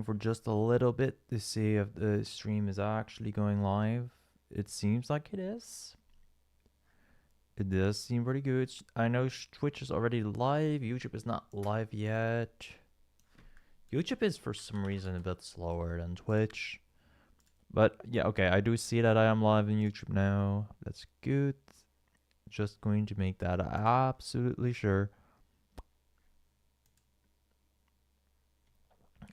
for just a little bit to see if the stream is actually going live. It seems like it is. It does seem pretty good. I know Twitch is already live. YouTube is not live yet. YouTube is for some reason a bit slower than Twitch. But yeah, okay, I do see that I am live on YouTube now. That's good. Just going to make that absolutely sure.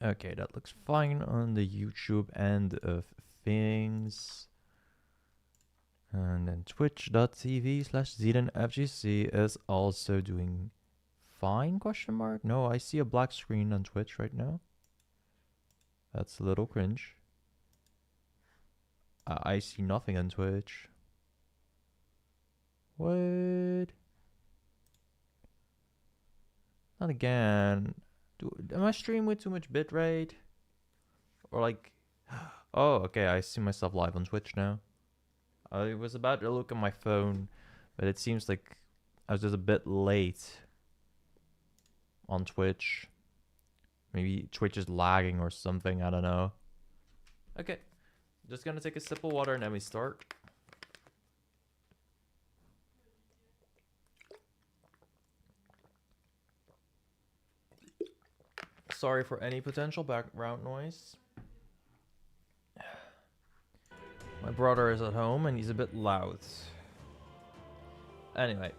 Okay, that looks fine on the YouTube end of things. And then twitch.tv/ZedenFGC is also doing fine, question mark? No, I see a black screen on Twitch right now. That's a little cringe. I see nothing on Twitch. What? Not again. Am I streaming with too much bitrate? Or like... Oh, okay, I see myself live on Twitch now. I was about to look at my phone, but it seems like I was just a bit late on Twitch. Maybe Twitch is lagging or something, I don't know. Okay, just gonna take a sip of water and then we start. Sorry for any potential background noise. My brother is at home and he's a bit loud. Anyway,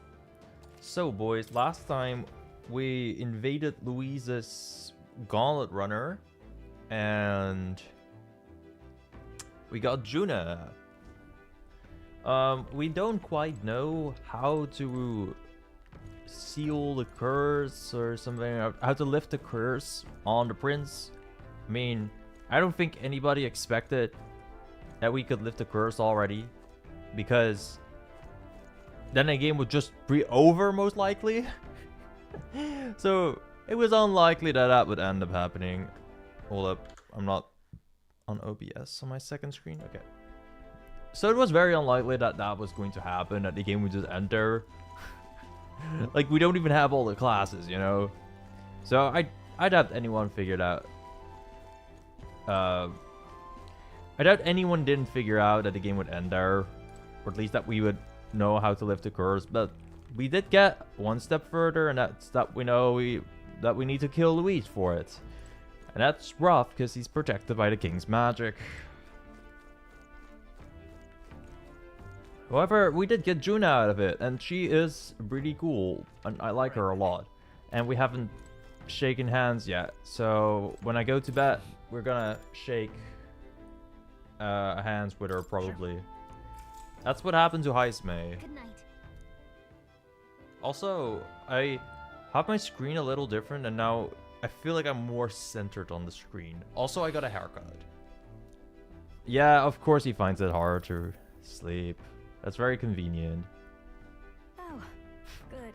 so boys, last time we invaded Louise's gauntlet runner and we got Junah. We don't quite know how to seal the curse or something, how to lift the curse on the prince. I mean, I don't think anybody expected that we could lift the curse already, because then the game would just be over most likely. So it was unlikely that that would end up happening. Hold up, I'm not on OBS on my second screen. Okay, so it was very unlikely that that was going to happen, that the game would just enter. Like, we don't even have all the classes, you know? So I doubt anyone figured out. I doubt anyone didn't figure out that the game would end there. Or at least that we would know how to lift the curse. But we did get one step further, and that's that we know that we need to kill Louise for it. And that's rough, because he's protected by the king's magic. However, we did get Junah out of it, and she is pretty cool, and I like her a lot. And we haven't shaken hands yet, so when I go to bed, we're gonna shake hands with her, probably. Sure. That's what happened to Heisme. Good night. Also, I have my screen a little different, and now I feel like I'm more centered on the screen. Also, I got a haircut. Yeah, of course he finds it hard to sleep. That's very convenient. Oh, good.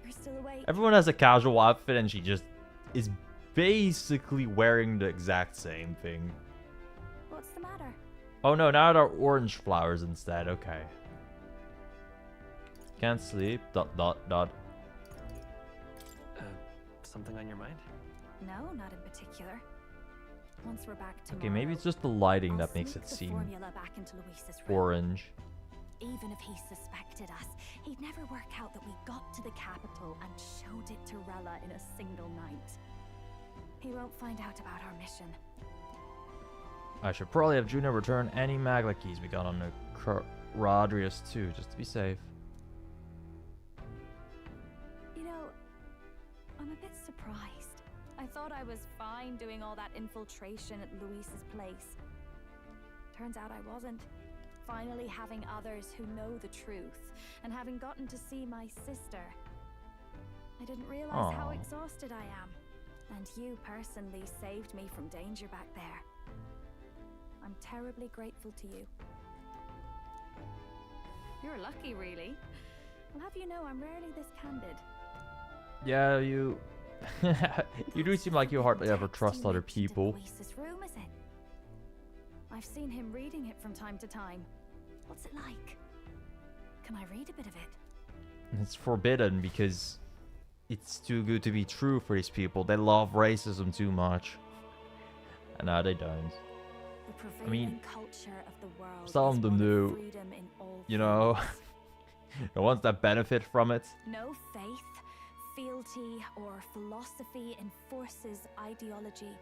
You're still awake. Everyone has a casual outfit and she just is basically wearing the exact same thing. What's the matter? Oh no, now there are orange flowers instead. Okay. Can't sleep. ... Something on your mind? No, not in particular. Once we're back tomorrow, Okay, maybe it's just the lighting that makes it seem orange. Even if he suspected us, he'd never work out that we got to the capital and showed it to Rella in a single night. He won't find out about our mission. I should probably have Junah return any magla keys we got on the Rodrius too, just to be safe. You know, I'm a bit surprised. I thought I was fine doing all that infiltration at Luis's place. Turns out I wasn't. Finally having others who know the truth, and having gotten to see my sister. I didn't realize how exhausted I am. And you personally saved me from danger back there. I'm terribly grateful to you. You're lucky, really. I'll have you know I'm rarely this candid. Yeah, you... you do seem like you hardly ever trust other people. Luis's room, is it? I've seen him reading it from time to time. What's it like? Can I read a bit of it? It's forbidden because it's too good to be true for these people. They love racism too much. No, they don't. The prevailing culture of the world some is of them one do. freedom in all You know, things. the ones that benefit from it. No faith, fealty, or philosophy enforces ideology.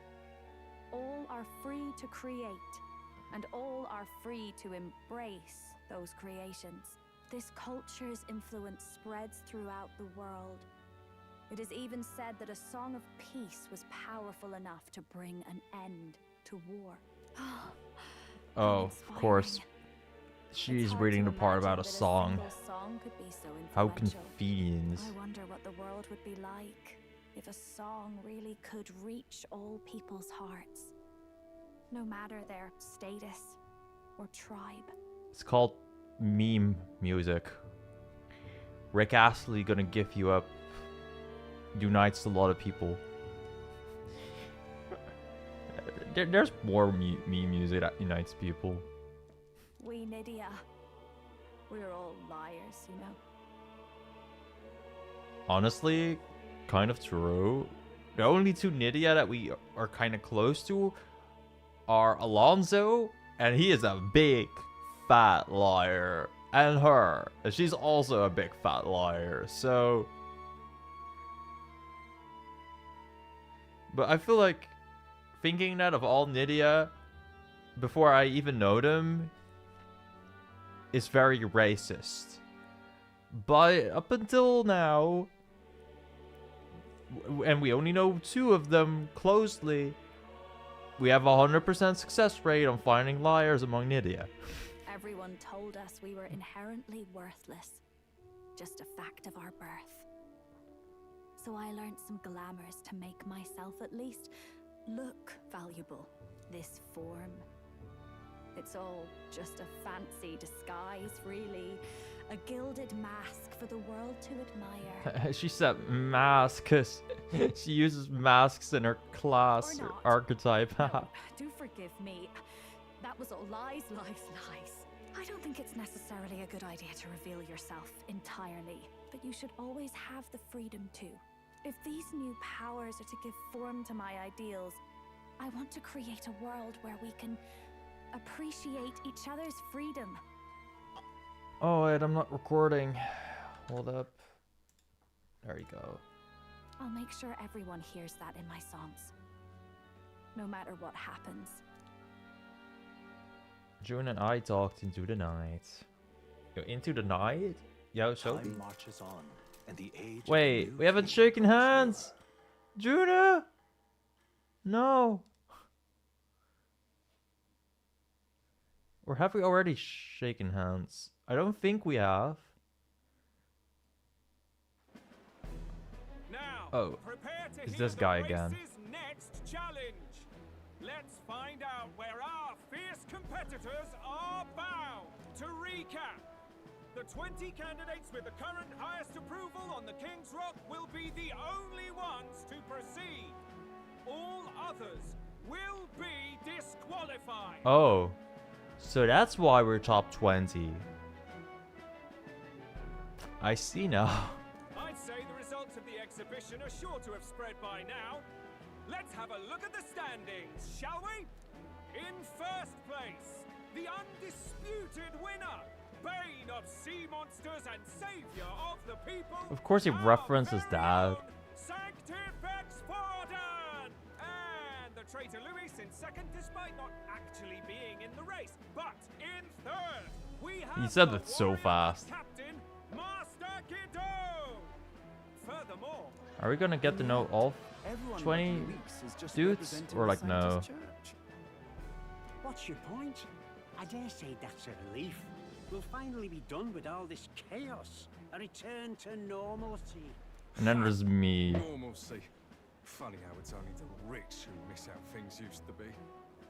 All are free to create, and all are free to embrace those creations. This culture's influence spreads throughout the world. It is even said that a song of peace was powerful enough to bring an end to war. Oh, of course. She's reading the part about a song. How convenient. I wonder what the world would be like if a song really could reach all people's hearts, no matter their status or tribe. It's called meme music. Rick Astley gonna give you up unites a lot of people. There's more meme music that unites people. We Nydia, we're all liars, you know. Honestly, kind of true. The only two Nydia that we are kind of close to are Alonso, and he is a big fat liar, and her, and she's also a big fat liar. So, but I feel like thinking that of all Nydia before I even know them is very racist. But up until now, and we only know two of them closely, we have a 100% success rate on finding liars among Nydia. Everyone told us we were inherently worthless, just a fact of our birth. So I learned some glamours to make myself at least look valuable. This form, it's all just a fancy disguise, really. A gilded mask for the world to admire. She said mask because she uses masks in her class or archetype. No, do forgive me. That was all lies, lies, lies. I don't think it's necessarily a good idea to reveal yourself entirely, but you should always have the freedom to. If these new powers are to give form to my ideals, I want to create a world where we can appreciate each other's freedom. Oh wait, I'm not recording. Hold up. There you go. I'll make sure everyone hears that in my songs, no matter what happens. June and I talked into the night. Yo, into the night? Yo, Sophie. Time marches on, and the age of Wait, new we haven't king shaken grows hands. Junah! No. Or have we already shaken hands? I don't think we have. Now, Oh, prepare to it's hear this the guy again. race's next challenge. Let's find out where our fierce competitors are bound. To recap, the 20 candidates with the current highest approval on the King's Rock will be the only ones to proceed. All others will be disqualified. Oh, so that's why we're top 20. I see now. I'd say the results of the exhibition are sure to have spread by now. Let's have a look at the standings, shall we? In first place, the undisputed winner, Bane of Sea Monsters and Savior of the People. Of course he our references very that. own Sanctifex Forden! And the traitor Luis in second, despite not actually being in the race. But in third, we have He said the that so warrior fast. captain, Master Guido. Furthermore, Are we gonna get to know all 20 dudes? Or like no? What's your point? I dare say that's a relief. We'll finally be done with all this chaos. A return to normalcy. And then there's me. Normalcy. Funny how it's only the rich who miss how things used to be.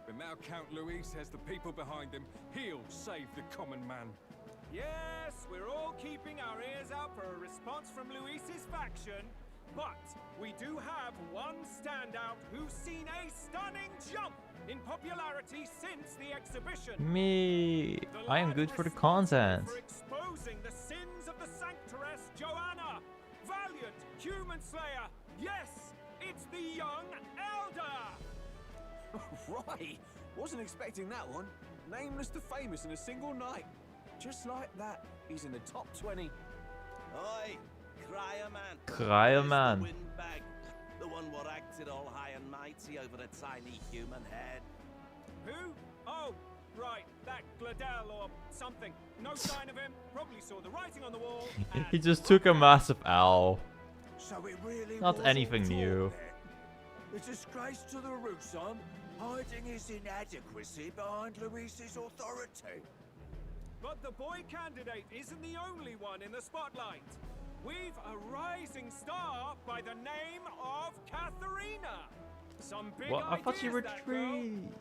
But now Count Luis has the people behind him. He'll save the common man. yes, we're all keeping our ears out for a response from Luis's faction, but we do have one standout who's seen a stunning jump in popularity since the exhibition. Me. The I am lad good for the responsible content. For exposing the sins of the Sanctress Joanna, valiant human slayer. Yes, it's the young elder. Right, wasn't expecting that one. Nameless to famous in a single night. Just like that, he's in the top 20. Oi, Crier Man. Crier Man. The windbag. The one what acted all high and mighty over a tiny human head. Who? Oh, right, that Gladel or something. No sign of him. Probably saw the writing on the wall. He just took a massive L. So it really Not was anything all new. talk then. A disgrace to the Rusan, hiding his inadequacy behind Luis's authority. But the boy candidate isn't the only one in the spotlight. We've a rising star by the name of Katharina. Some big What? I thought she ideas, that girl. I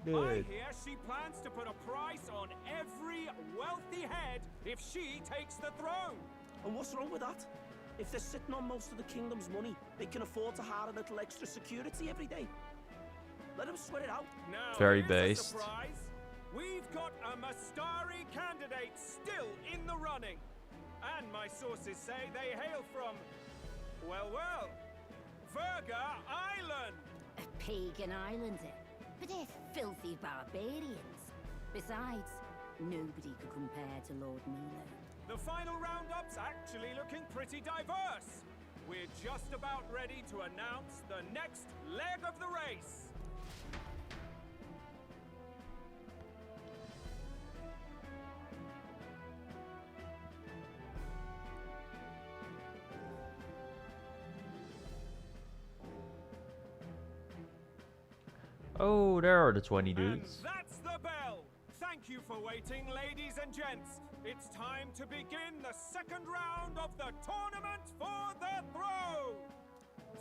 retreated. hear she plans to put a price on every wealthy head if she takes the throne. And what's wrong with that? If they're sitting on most of the kingdom's money, they can afford to hire a little extra security every day. Let them sweat it out. Now, Very here's based. a surprise. We've got a Mastari candidate still in the running. And my sources say they hail from, well, Verga Island. A pagan island, but they're filthy barbarians. Besides, nobody could compare to Lord Milo. The final roundup's actually looking pretty diverse. We're just about ready to announce the next leg of the race. Oh, there are the 20 And dudes. that's the bell. Thank you for waiting, ladies and gents. It's time to begin the second round of the tournament for the throne.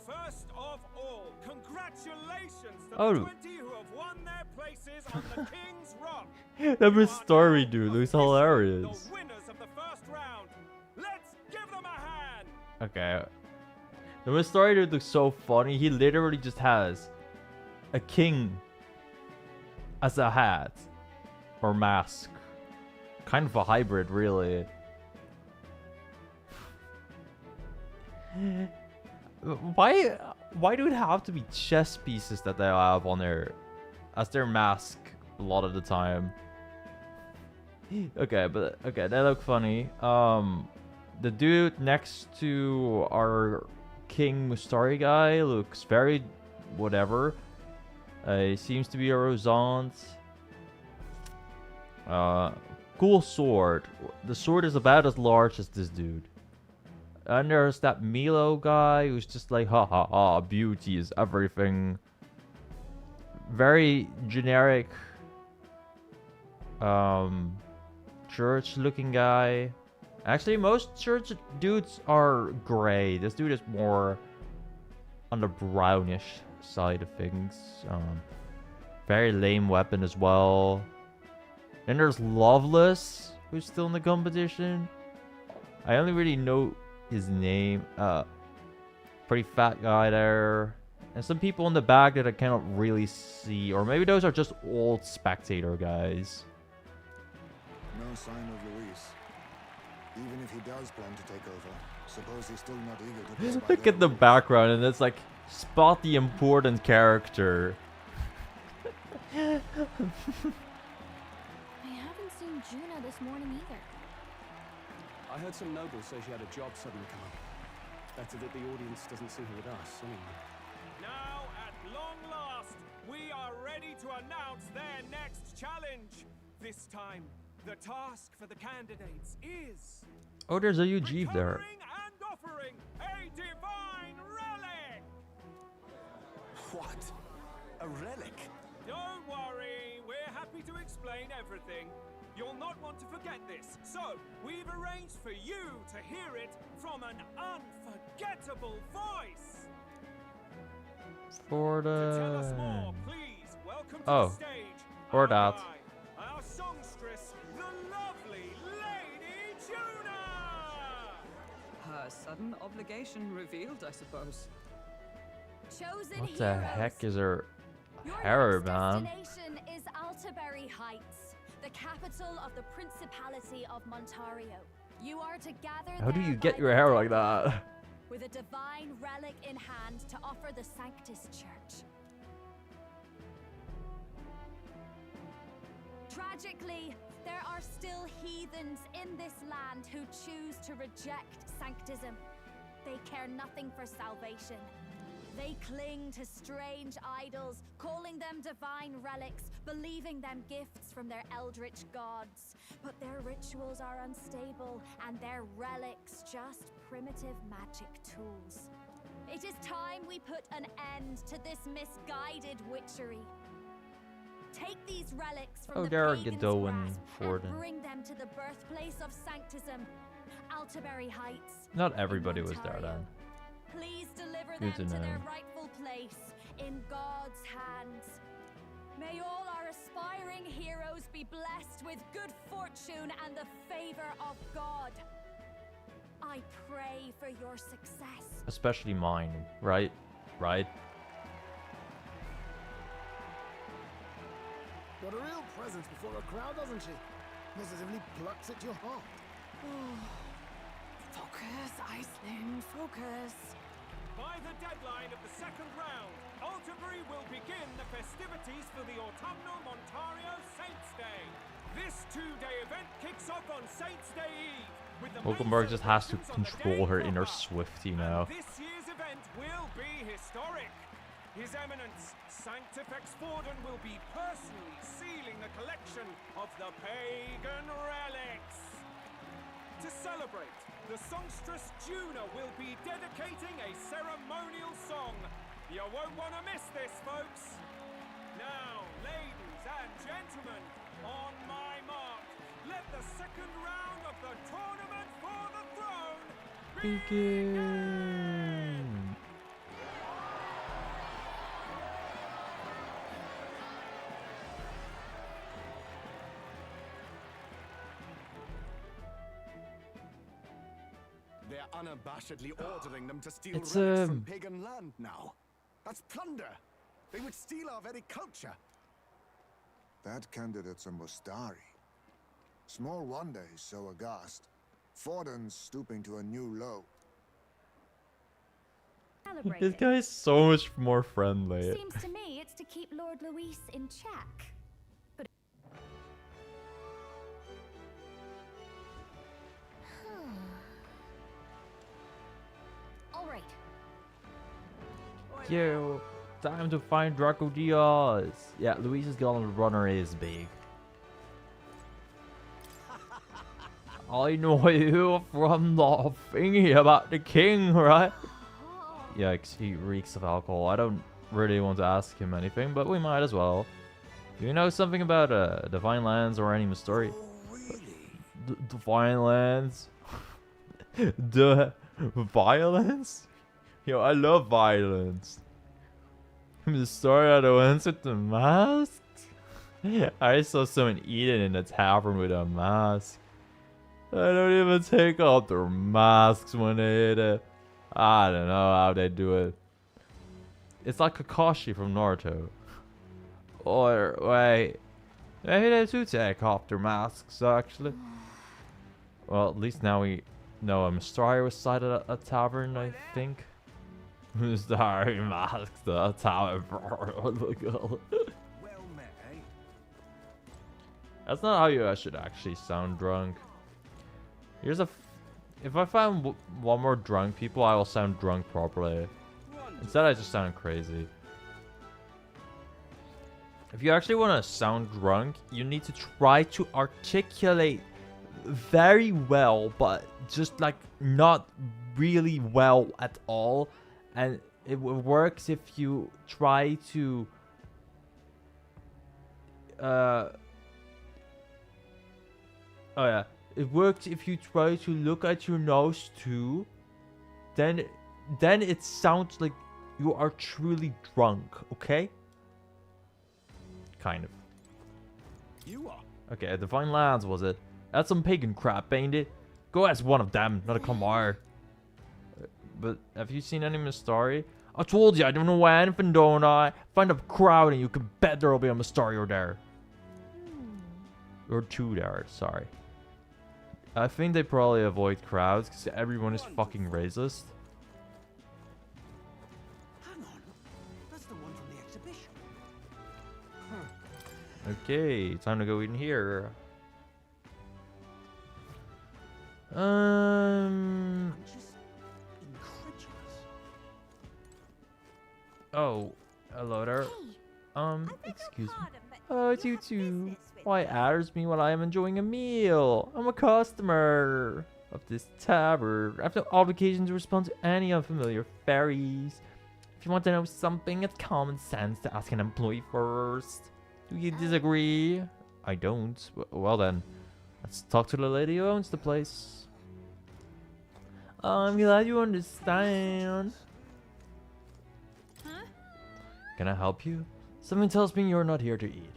First of all, congratulations to the 20 who have won their places on the King's Rock. That was You are story now dude looks officially hilarious. The winners of the first round. Let's give them a hand. Okay. The story dude looks so funny. He literally just has a king as a hat or mask. Kind of a hybrid, really. Why do it have to be chess pieces that they have on there as their mask a lot of the time? Okay, but okay, they look funny. The dude next to our King Mustari guy looks very whatever. He seems to be a Rosant. Cool sword. The sword is about as large as this dude. And there's that Milo guy who's just like, ha ha ha, beauty is everything. Very generic church looking guy. Actually, most church dudes are gray. This dude is more on the brownish side of things. Very lame weapon as well. Then there's Loveless, who's still in the competition. I only really know his name. Pretty fat guy there. And some people in the back that I cannot really see. Or maybe those are just old spectator guys. No sign of Luis. Even if he does plan to take over, suppose he's still not eager to Look at the background and it's like, spot the important character. I haven't seen Junah this morning either. I heard some nobles say she had a job suddenly come up. Better that the audience doesn't see her with us, anyway. Now, at long last, we are ready to announce their next challenge. This time, the task for the candidates is... Oh, there's a UG there. recovering and offering a divine relic! What? A relic? Don't worry, we're happy to explain everything. You'll not want to forget this, so we've arranged for you to hear it from an unforgettable voice. For To tell us the... more, please welcome to Oh, the stage or our that. bride, our songstress, the lovely Lady Junah. Her sudden obligation revealed, I suppose. Chosen What the heroes. heck is her Your hair, next man? destination is Altaberry Heights, the capital of the Principality of Montario. You are to gather How do there you get by your the hair like dawn, that? with a divine relic in hand to offer the Sanctus Church. Tragically, there are still heathens in this land who choose to reject sanctism. They care nothing for salvation. They cling to strange idols, calling them divine relics, believing them gifts from their eldritch gods. But their rituals are unstable, and their relics just primitive magic tools. It is time we put an end to this misguided witchery. Take these relics from the pagan's grasp and bring them to the birthplace of sanctism, Altaberry Heights. Not everybody was there then. Please deliver them to their rightful place in God's hands. May all our aspiring heroes be blessed with good fortune and the favor of God. I pray for your success. Especially mine, right? Right? Got a real presence before a crowd, doesn't she? Positively plucks at your heart. Focus, Iceland, focus. By the deadline of the second round, Altaberry will begin the festivities for the Autumnal Montario Saints' Day. This two-day event kicks off on Saints' Day Eve. Hulkenberg just has to control her inner Swiftie now. This year's event will be historic. His Eminence, Sanctifex Forden, will be personally sealing the collection of the pagan relics. To celebrate, the songstress Junah will be dedicating a ceremonial song. You won't want to miss this, folks. Now, ladies and gentlemen, on my mark, let the second round of the tournament for the throne begin! They're unabashedly ordering them to steal relics from pagan land now. That's plunder. They would steal our very culture. That candidate's a Mustari. Small wonder he's so aghast. Forden's stooping to a new low. This guy is so much more friendly. Seems to me it's to keep Lord Luis in check. But all right. Yo, time to find Draco Diaz. Yeah, Luis's Gallant Runner is big. I know you from the thingy about the king, right? Yikes, he reeks of alcohol. I don't really want to ask him anything, but we might as well. Do you know something about Divine Lands or any story? Oh, really? Divine Lands? The violence? Yo, I love violence. The story of the ones with the masks? I saw someone eating in a tavern with a mask. I don't even take off their masks when they eat it. I don't know how they do it. It's like Kakashi from Naruto. Or, wait. Maybe they do take off their masks, actually. Well, at least now we know a Mystari was sighted at a tavern, I think. Mystari masks the tavern. Well met, eh? That's not how you should actually sound drunk. Here's a... If I find one more drunk people, I will sound drunk properly. Instead, I just sound crazy. If you actually want to sound drunk, you need to try to articulate very well, but just like not really well at all. And it works if you try to... Oh yeah. It works if you try to look at your nose too. Then it sounds like you are truly drunk, okay? Kind of. You are. Okay, Divine Lands was it? That's some pagan crap, ain't it? Go ask one of them, not a Kamar. But have you seen any Mystari? I told you I don't know anything, don't I? Find a crowd and you can bet there'll be a Mystari or there. Or two there, sorry. I think they probably avoid crowds because everyone is fucking racist. Hang on, that's the one from the exhibition. Okay, time to go in here. I'm just incredulous. Oh, hello there. Hey, Excuse me. pardon, but Oh, it's you two. Why adders me while I am enjoying a meal? I'm a customer of this tavern. I have no obligation to respond to any unfamiliar fairies. If you want to know something, it's common sense to ask an employee first. Do you disagree? I don't. Well then, let's talk to the lady who owns the place. I'm glad you understand. Huh? Can I help you? Something tells me you're not here to eat.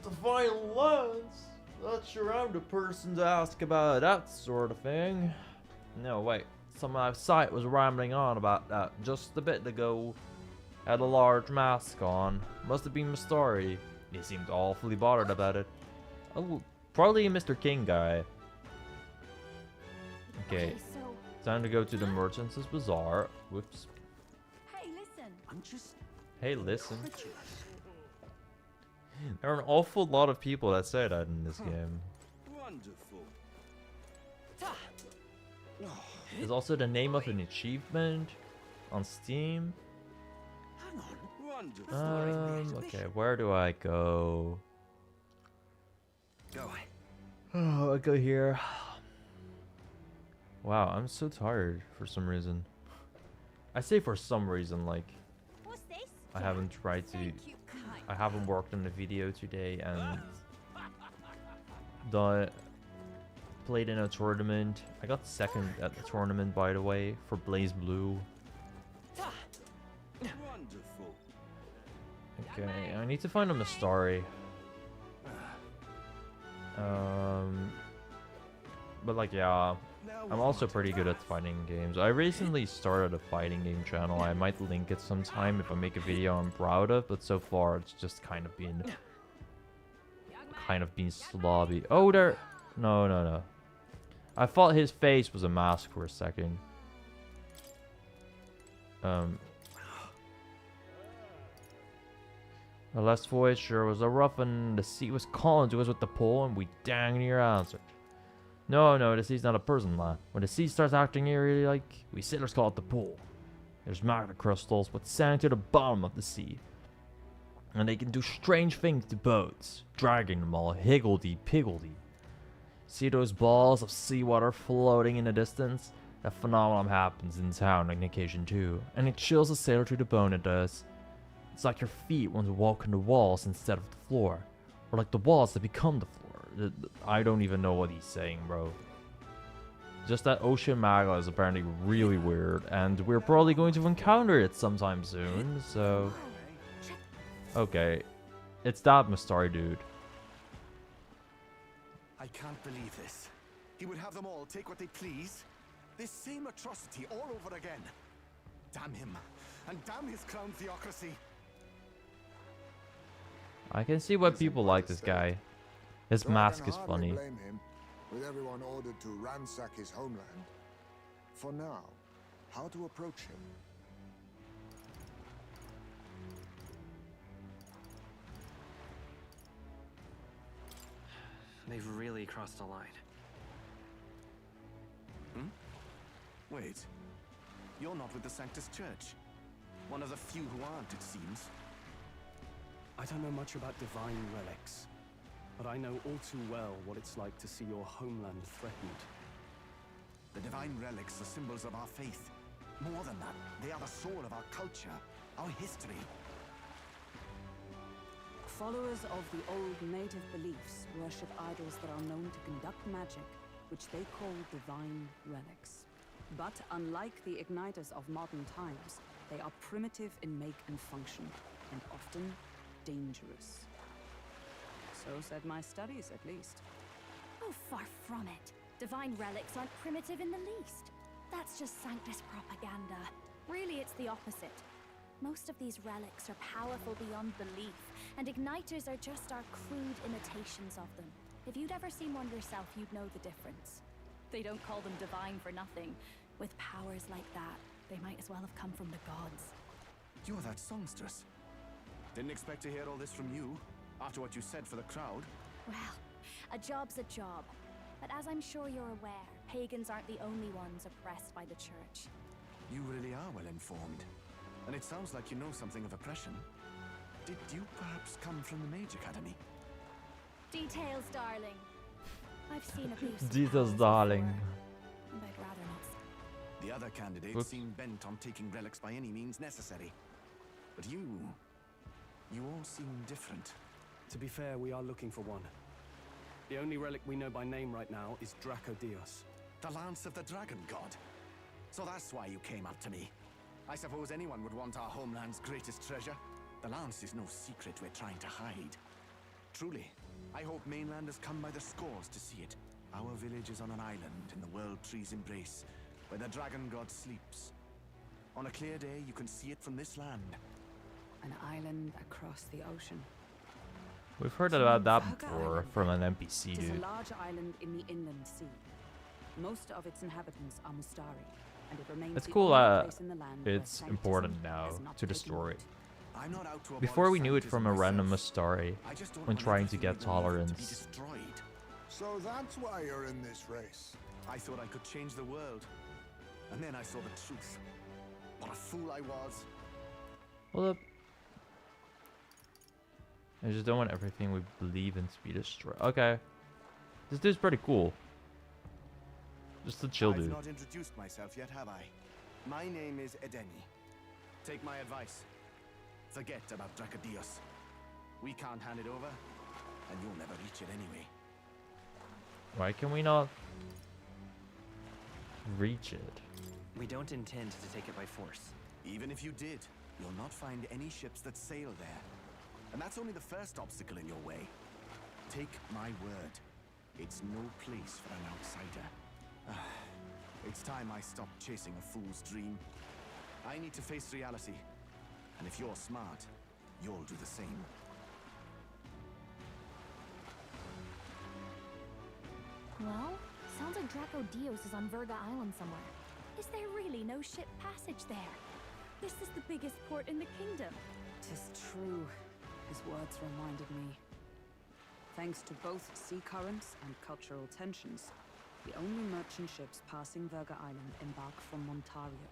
Divine lens? Not sure I'm the person to ask about that sort of thing. No, wait. Someone outside was rambling on about that just a bit ago. Had a large mask on. Must have been Mastari. He seemed awfully bothered about it. Oh, probably a Mr. King guy. Okay, so time to go to the Merchants' Bazaar. Whoops. hey, listen. I'm just Hey, listen. incredulous. There are an awful lot of people that say that in this game. Wonderful. There's also the name of an achievement on Steam. Hang on. Wonderful. Okay, where do I go? Go. Oh, I go here. Wow, I'm so tired for some reason. I say for some reason, like What's this? I haven't tried to. Thank you, kind. I haven't worked on the video today and played in a tournament. I got second at the tournament, by the way, for Blaze Blue. Wonderful. Okay, I need to find a Mastari. But like, yeah, I'm also pretty good at fighting games. I recently started a fighting game channel. I might link it sometime if I make a video I'm proud of, but so far it's just kind of been slobby. Oh, there. No. I thought his face was a mask for a second. The last voyage sure was a rough one. The sea was calling to us with the pole, and we dang near answered. No, the sea's not a person, lad. When the sea starts acting eerie like, we sailors call it the pole. There's magnet crystals what sank to the bottom of the sea. And they can do strange things to boats, dragging them all higgledy-piggledy. See those balls of seawater floating in the distance? That phenomenon happens in town on occasion too, and it chills a sailor to the bone, it does. It's like your feet want to walk on the walls instead of the floor, or like the walls that become the floor. I don't even know what he's saying, bro. Just that ocean magma is apparently really weird, and we're probably going to encounter it sometime soon, so... Okay. It's that Mastari dude. I can't believe this. He would have them all take what they please. This same atrocity all over again. Damn him. And damn his crown theocracy. I can see why people like this guy. His mask is funny. Blame him, with everyone ordered to ransack his homeland. For now, how to approach him? They've really crossed the line. Wait. You're not with the Sanctus Church. One of the few who aren't, it seems. I don't know much about divine relics, but I know all too well what it's like to see your homeland threatened. The divine relics are symbols of our faith. More than that, they are the soul of our culture, our history. Followers of the old native beliefs worship idols that are known to conduct magic, which they call divine relics. But unlike the igniters of modern times, they are primitive in make and function, and often dangerous. So said my studies, at least. Oh, far from it. Divine relics aren't primitive in the least. That's just Sanctus propaganda. Really, it's the opposite. Most of these relics are powerful beyond belief, and igniters are just our crude imitations of them. If you'd ever seen one yourself, you'd know the difference. They don't call them divine for nothing. With powers like that, they might as well have come from the gods. You're that songstress. Didn't expect to hear all this from you, after what you said for the crowd. Well, a job's a job. But as I'm sure you're aware, pagans aren't the only ones oppressed by the church. You really are well informed. And it sounds like you know something of oppression. Did you perhaps come from the Mage Academy? Details, darling. I've seen abuse. Details, darling. But I'd rather not say. The other candidates seem bent on taking relics by any means necessary. But you all seem different. To be fair, we are looking for one. The only relic we know by name right now is Dracodios. The Lance of the Dragon God. So that's why you came up to me. I suppose anyone would want our homeland's greatest treasure. The Lance is no secret we're trying to hide. Truly, I hope mainlanders come by the scores to see it. Our village is on an island in the World Tree's embrace, where the Dragon God sleeps. On a clear day, you can see it from this land. An island across the ocean. We've heard about that before from an NPC It is dude. a large island in the inland sea. Most of its inhabitants are Mustari, and it remains It's the cool only place in the land where it's sanctism important now has not to the taken story. root. I'm not out to Before we abolish knew it from a sanctism random myself. Mustari I just don't when want trying to everything get we believe in to be tolerance. destroyed. So that's why you're in this race. I thought I could change the world. And then I saw the truth. What a fool I was. Hold up. I just don't want everything we believe in to be destroyed. Okay. This dude's pretty cool. Just a chill I've dude. not introduced myself yet, have I? My name is Edeni. Take my advice. Forget about Dracodios. We can't hand it over, and you'll never reach it anyway. Why can we not reach it? We don't intend to take it by force. Even if you did, you'll not find any ships that sail there. And that's only the first obstacle in your way. Take my word. It's no place for an outsider. It's time I stopped chasing a fool's dream. I need to face reality. And if you're smart, you'll do the same. Well, sounds like Dracodios is on Verga Island somewhere. Is there really no ship passage there? This is the biggest port in the kingdom. 'Tis true. His words reminded me. Thanks to both sea currents and cultural tensions, the only merchant ships passing Verga Island embark from Montario.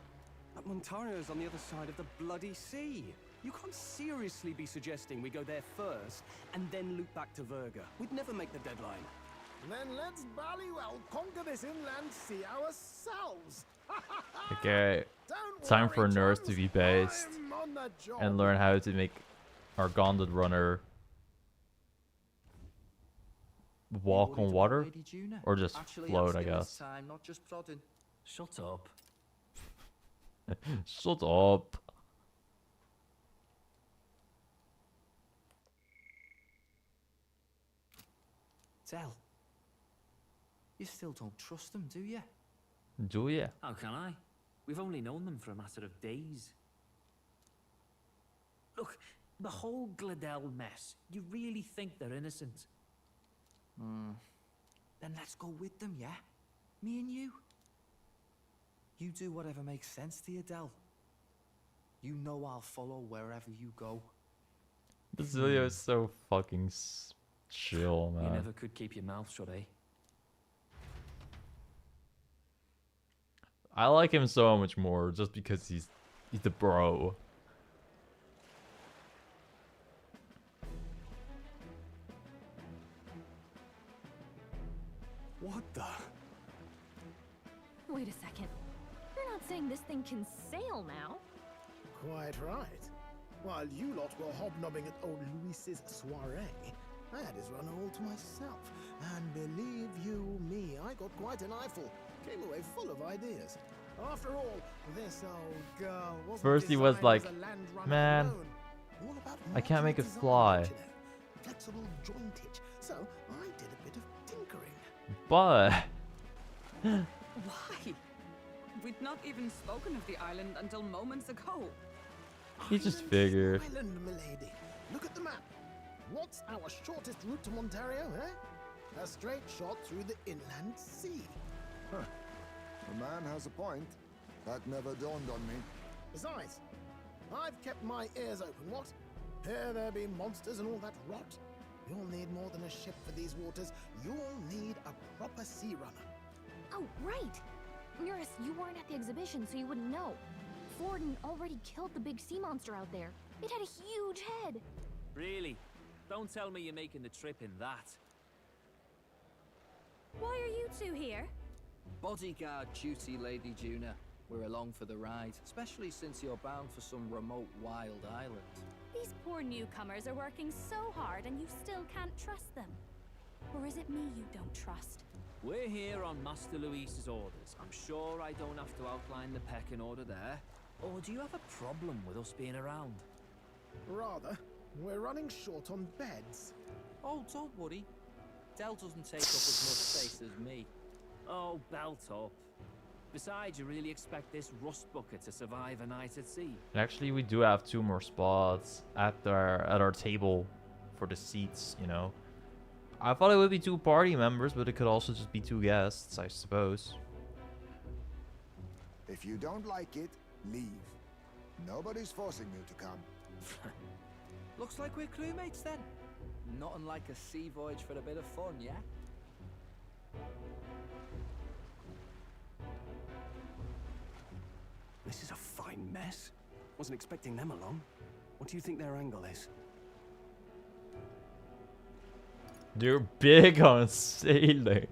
But Montario's on the other side of the bloody sea. You can't seriously be suggesting we go there first and then loop back to Verga. We'd never make the deadline. Then let's ballywell conquer this inland sea ourselves. Okay. Don't Time worry, for nerds to chums. be based I'm on the job. and learn how to make our Gauntlet Runner walk on water Lady Junah. or just Actually float, I asking this guess. time, not just prodding. Shut up. Shut up. Tell. You still don't trust them, do you? Do ya? How can I? We've only known them for a matter of days. Look, the whole Gladell mess. You really think they're innocent? Then let's go with them, yeah? Me and you. You do whatever makes sense to you, Del. You know I'll follow wherever you go. This video is so fucking chill, man. You never could keep your mouth shut, eh? I like him so much more just because he's the bro. What the? Wait a second. You're not saying this thing can sail now? Quite right. While you lot were hobnobbing at old Luis's soiree, I had his run all to myself. And believe you me, I got quite an eyeful. Came away full of ideas. After all, this old girl wasn't First he was designed like, as a land runner man, alone. All about I can't make it modular design, fly. you know. Flexible jointage. So I did a bit of tinkering. But Why? We'd not even spoken of the island until moments ago. he just figured. Island, milady. Look at the map. What's our shortest route to Montario, eh? A straight shot through the inland sea. The man has a point. That never dawned on me. Besides, I've kept my ears open, what? Here there be monsters and all that rot. You'll need more than a ship for these waters. You'll need a proper sea runner. Oh, right! Eurus, you weren't at the exhibition, so you wouldn't know. Forden already killed the big sea monster out there. It had a huge head. Really? Don't tell me you're making the trip in that. Why are you two here? Bodyguard duty, Lady Junah. We're along for the ride, especially since you're bound for some remote wild island. These poor newcomers are working so hard and you still can't trust them. Or is it me you don't trust? We're here on Master Luis's orders. I'm sure I don't have to outline the pecking order there. Or do you have a problem with us being around? Rather. We're running short on beds. Oh, don't worry. Del doesn't take up as much space as me. Oh, belt up. Besides, you really expect this rust bucket to survive a night at sea? Actually, we do have 2 more spots at our table for the seats, you know. I thought it would be 2 party members, but it could also just be 2 guests, I suppose. If you don't like it, leave. Nobody's forcing you to come. Looks like we're crewmates then. Not unlike a sea voyage for a bit of fun, yeah? This is a fine mess. Wasn't expecting them along. What do you think their angle is? They're big on sailing.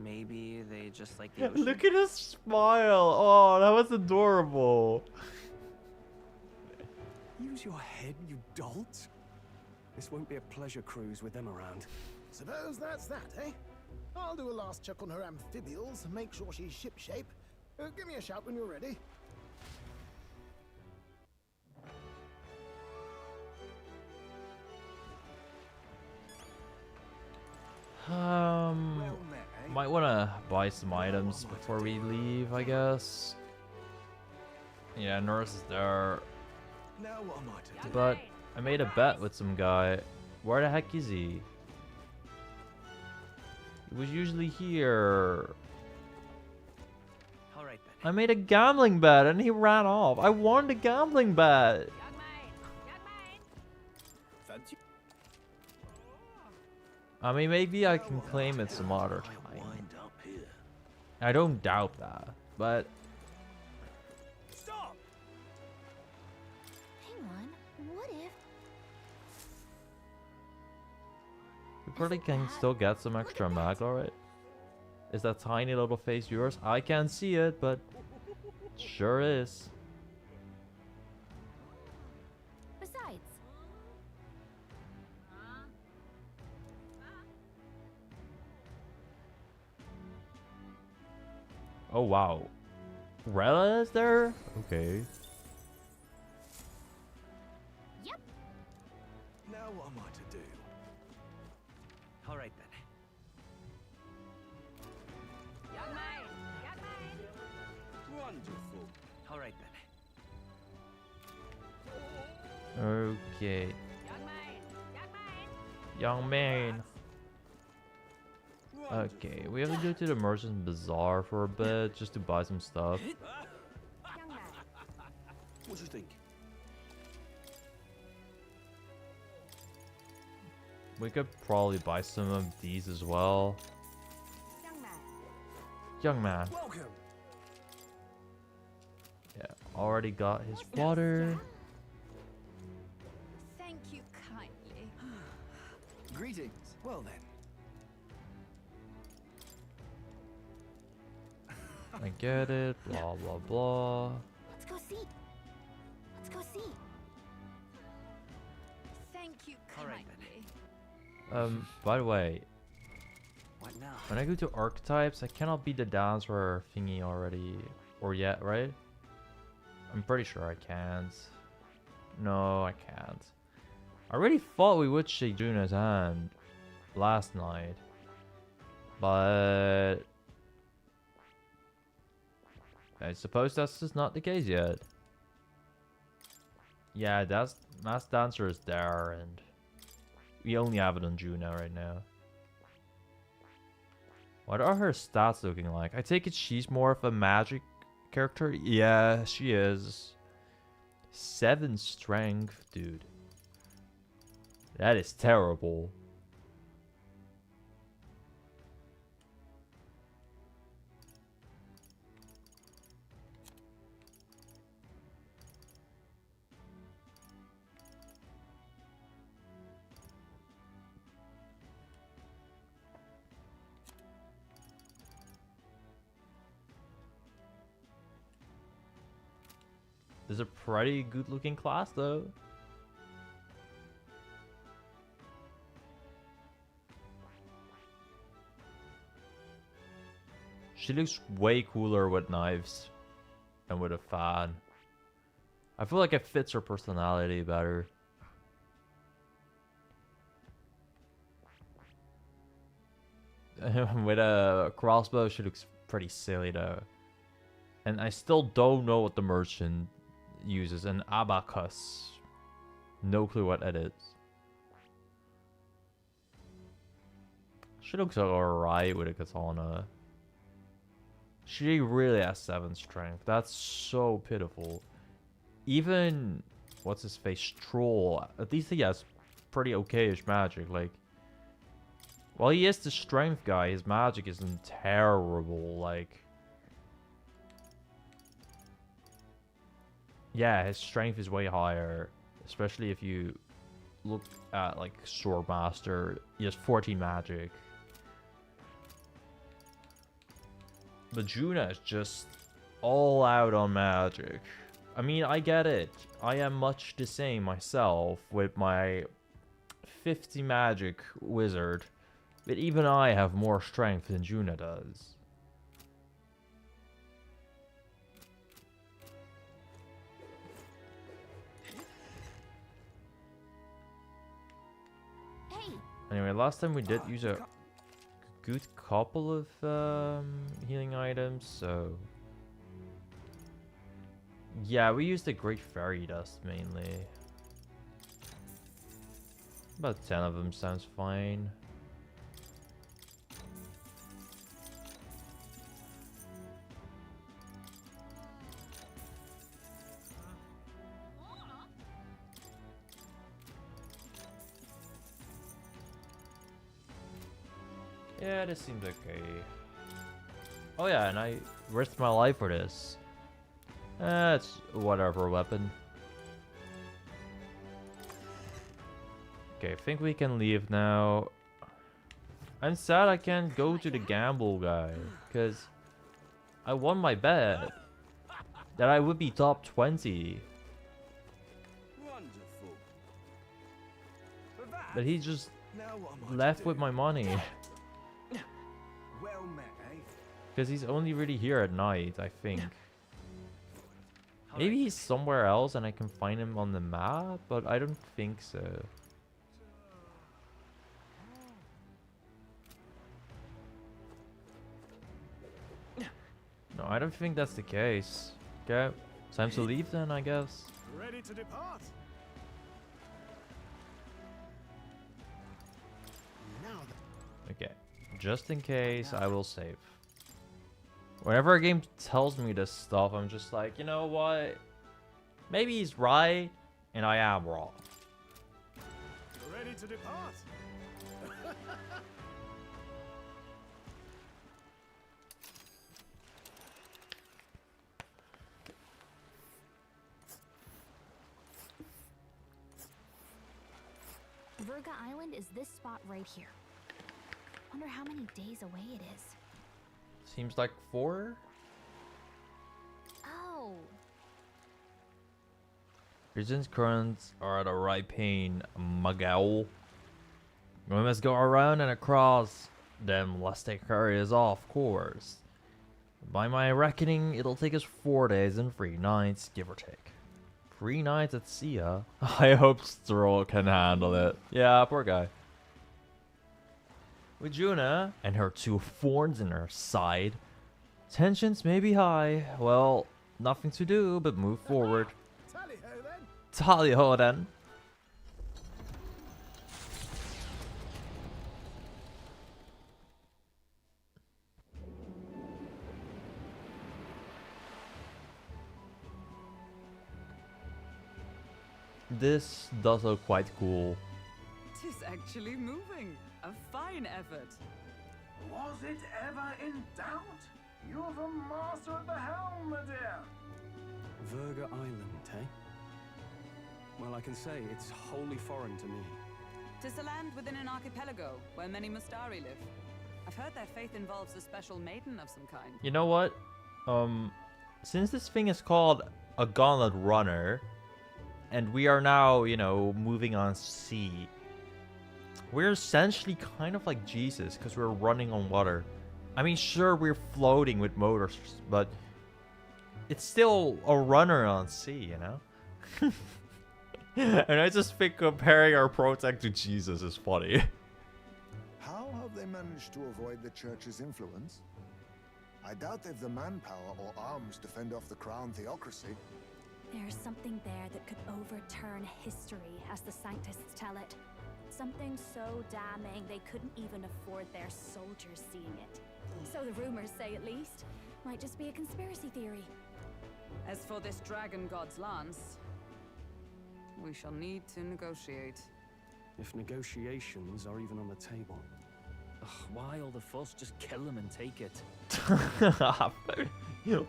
Maybe they just like the ocean. Look at his smile. Oh, that was adorable. Use your head, you dolt. This won't be a pleasure cruise with them around. Suppose that's that, eh? I'll do a last check on her amphibials and make sure she's shipshape. Give me a shout when you're ready. Might want to buy some items before we leave, I guess. Yeah, Norris is there. Now what am I to do? But I made a bet with some guy. Where the heck is he? He was usually here. All right then. I made a gambling bet and he ran off. I won the gambling bet. Fancy? I mean, maybe I can claim it some other time. I don't doubt that, but Stop! Hang on, what if... we probably can still get some extra magla, right? Is that tiny little face yours? I can't see it, but it sure is. Besides... Oh wow, Rella is there? Okay. Yep. Now what am I to do? All right then. Young man! Wonderful. All right then. Okay. Young man! Young man. Okay, we have to go to the Merchant Bazaar for a bit just to buy some stuff. Young man. What do you think? We could probably buy some of these as well. Young man. Young man. Welcome. Yeah, already got his water. Thank you kindly. Greetings. Well then. I get it. Blah blah blah. Let's go see. Let's go see. Thank you All right, kindly. By the way, What now? when I go to archetypes, I cannot beat the dancer thingy already or yet, right? I'm pretty sure I can't. No, I can't. I really thought we would shake Junah's hand last night, but I suppose that's just not the case yet. Yeah, that's Mass Dancer is there, and we only have it on Junah right now. What are her stats looking like? I take it she's more of a magic character. Yeah, she is. 7 strength, dude. That is terrible. This is a pretty good looking class though. She looks way cooler with knives than with a fan. I feel like it fits her personality better. With a crossbow, she looks pretty silly though. And I still don't know what the merchant uses. An abacus. No clue what that is. She looks alright with a katana. She really has 7 strength. That's so pitiful. Even what's his face, Troll. At least he has pretty okay-ish magic. Like, while he is the strength guy, his magic isn't terrible. Like, yeah, his strength is way higher, especially if you look at like Swordmaster. He has 14 magic. But Junah is just all out on magic. I mean, I get it. I am much the same myself with my 50 magic wizard. But even I have more strength than Junah does. Hey. Anyway, last time we did use a good couple of healing items, so yeah, we used the Great Fairy Dust mainly. About 10 of them sounds fine. Yeah, this seems okay. Oh yeah, and I risked my life for this. It's whatever weapon. Okay, I think we can leave now. I'm sad I can't go to the gamble guy, because I won my bet that I would be top 20. Wonderful. But he just left with my money. Well met, eh? Because he's only really here at night, I think. Maybe he's somewhere else and I can find him on the map, but I don't think so. No, I don't think that's the case. Okay, time to leave then, I guess. Ready to depart? Now Okay, just in case, I will save. Whenever a game tells me this stuff, I'm just like, you know what? Maybe he's right, and I am wrong. ready to depart? Verga Island is this spot right here. Wonder how many days away it is. Seems like 4? Oh. Region's currents are at a right pain, Miguel. We must go around and across them lest they carry us off course. By my reckoning, it'll take us 4 days and 3 nights, give or take. 3 nights at sea, huh? I hope Stroll can handle it. Yeah, poor guy. With Junah and her 2 thorns in her side, tensions may be high. Well, nothing to do but move forward. Tally-ho then. Tally-ho then. this does look quite cool. Tis actually moving. A fine effort. Was it ever in doubt? You're the master at the helm, my dear. Verga Island, eh? Well, I can say it's wholly foreign to me. 'Tis a land within an archipelago where many Mustari live. I've heard their faith involves a special maiden of some kind. You know what? Since this thing is called a gauntlet runner, and we are now, you know, moving on sea, we're essentially kind of like Jesus because we're running on water. I mean, sure, we're floating with motors, but it's still a runner on sea, you know? And I just think comparing our protect to Jesus is funny. How have they managed to avoid the church's influence? I doubt they've the manpower or arms to fend off the crown theocracy. There's something there that could overturn history, as the Sanctists tell it. Something so damning they couldn't even afford their soldiers seeing it. So the rumors say, at least. Might just be a conspiracy theory. As for this dragon god's lance, we shall need to negotiate. If negotiations are even on the table. Ugh, why all the fuss? Just kill him and take it.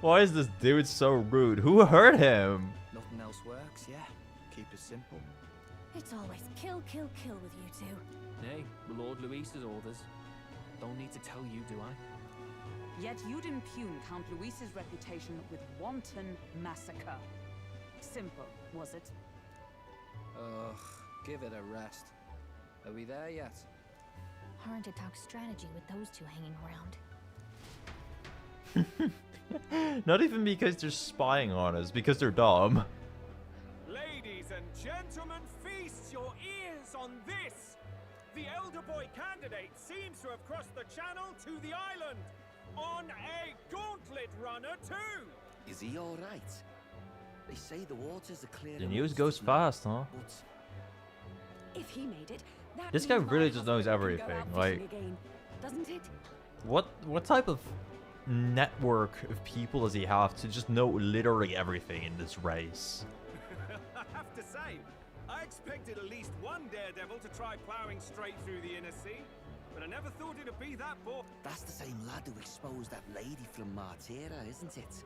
Why is this dude so rude? Who hurt him? Nothing else works, yeah. Keep it simple. It's always kill, kill, kill with you two. Nay, Lord Luis's orders. Don't need to tell you, do I? Yet you'd impugn Count Luis's reputation with wanton massacre. Simple, was it? Ugh, give it a rest. Are we there yet? Hard to talk strategy with those two hanging around. Not even because they're spying on us, because they're dumb. Ladies and gentlemen, feast your ears on this! The elder boy candidate seems to have crossed the channel to the island on a gauntlet runner too! Is he alright? They say the waters are clear. The news goes fast, huh? If he made it, that This guy means really my just knows husband can go everything. out Like, fishing again, doesn't it? what type of network of people does he have to just know literally everything in this race? I have to say, I expected at least one daredevil to try plowing straight through the inner sea, but I never thought it'd be that bold. That's the same lad who exposed that lady from Martira, isn't it?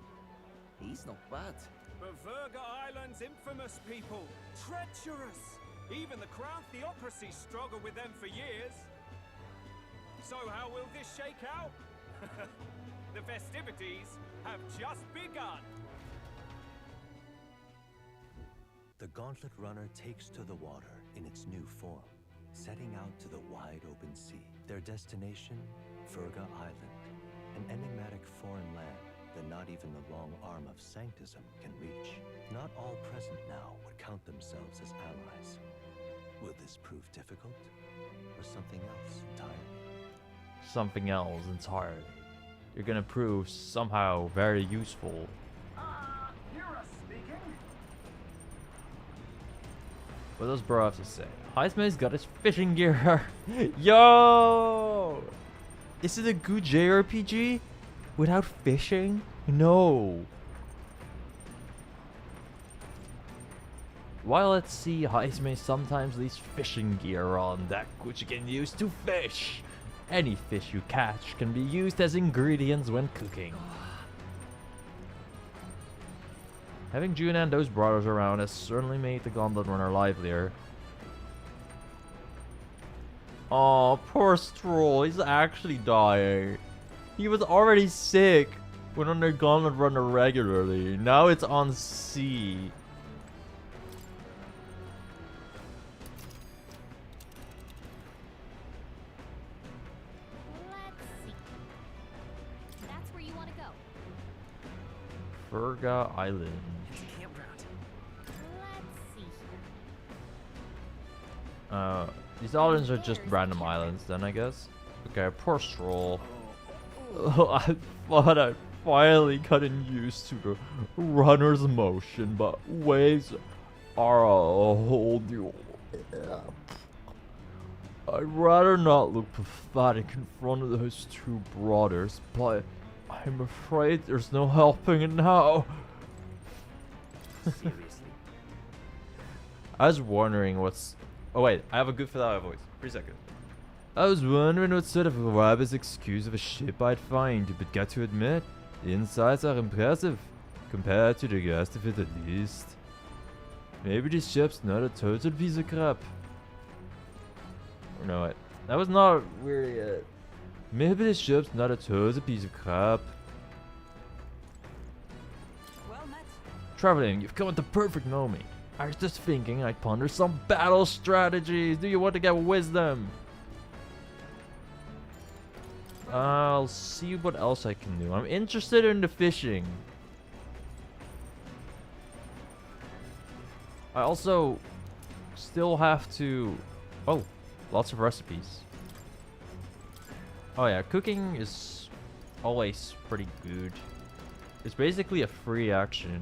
He's not bad. But Verga Island's infamous people, treacherous. Even the crown theocracy struggled with them for years. So how will this shake out? The festivities have just begun. The Gauntlet Runner takes to the water in its new form, setting out to the wide open sea. Their destination, Verga Island, an enigmatic foreign land that not even the long arm of Sanctism can reach. Not all present now would count themselves as allies. Will this prove difficult, or something else entirely? Something else entirely. You're gonna prove somehow very useful. Hira speaking. What does bro have to say? Heisman's got his fishing gear. Yo! Is it a good JRPG? Without fishing? No. While at sea, Heisman sometimes leaves fishing gear on deck, which you can use to fish. Any fish you catch can be used as ingredients when cooking. Having Junah and those brothers around has certainly made the Gauntlet Runner livelier. Oh, poor Stroll, he's actually dying. He was already sick when on the Gauntlet Runner regularly. Now it's on sea. That's where you want to go. Verga Island. It's a campground. Let's see. These islands are just random islands then, I guess. Okay, poor Stroll. I thought I finally gotten used to the runner's motion, but waves are a whole new... I'd rather not look pathetic in front of those two brothers, but I'm afraid there's no helping it now. Seriously? I was wondering what's... Oh wait, I have a good Philadelphia voice. 3 seconds. I was wondering what sort of rubbish excuse of a ship I'd find, but got to admit, the insides are impressive, compared to the rest of it at least. Maybe this ship's not a total piece of crap. Or no, wait. That was not really it. Maybe this ship's not a total piece of crap. Well met. Traveling, you've come at the perfect moment. I was just thinking I'd ponder some battle strategies. Do you want to get wisdom? I'll see what else I can do. I'm interested in the fishing. I also still have to... Oh, lots of recipes. Oh yeah, cooking is always pretty good. It's basically a free action.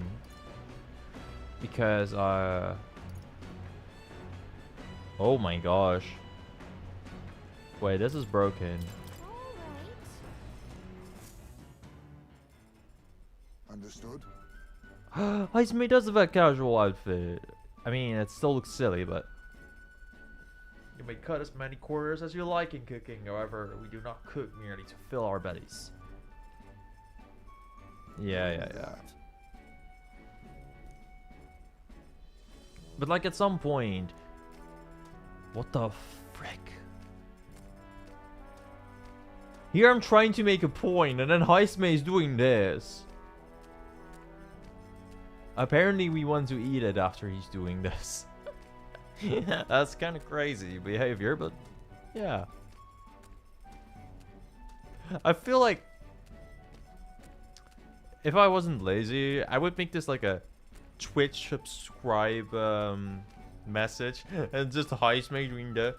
Because, oh my gosh. Wait, this is broken. Understood. Ice Mate does have a casual outfit. I mean, it still looks silly, but... You may cut as many quarters as you like in cooking. However, we do not cook merely to fill our bellies. Yeah. But like at some point... What the frick? Here I'm trying to make a point and then Heisme is doing this. Apparently we want to eat it after he's doing this. That's kind of crazy behavior, but yeah. I feel like if I wasn't lazy, I would make this like a Twitch subscribe message and just Heisme doing the...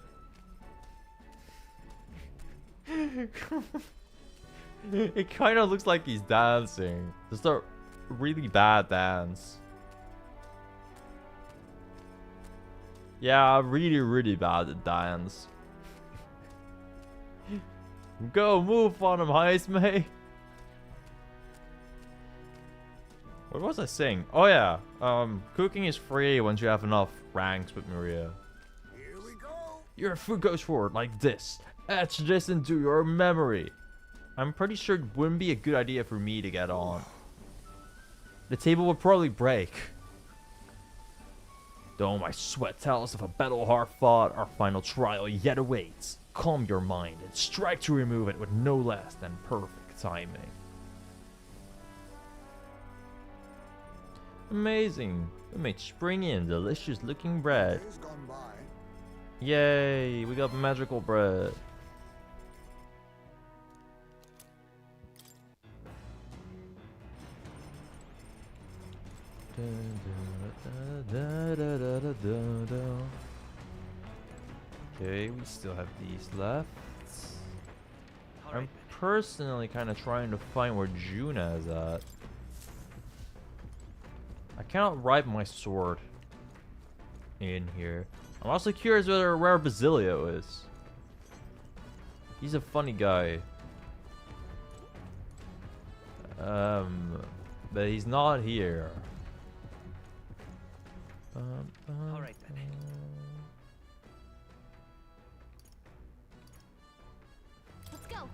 It kind of looks like he's dancing. Just a really bad dance. Yeah, really bad at dance. Go move on him, Heisme. What was I saying? Oh yeah, cooking is free once you have enough ranks with Maria. Here we go. Your food goes forward like this. Etch this into your memory. I'm pretty sure it wouldn't be a good idea for me to get on. The table would probably break. Though my sweat tells of a battle hard fought, our final trial yet awaits. Calm your mind and strike to remove it with no less than perfect timing. Amazing. We made springy and delicious looking bread. Days gone by. Yay, we got magical bread. Okay, we still have these left. I'm personally kind of trying to find where Junah is at. I cannot ride my sword in here. I'm also curious where Basilio is. He's a funny guy. But he's not here. All right then. Let's go.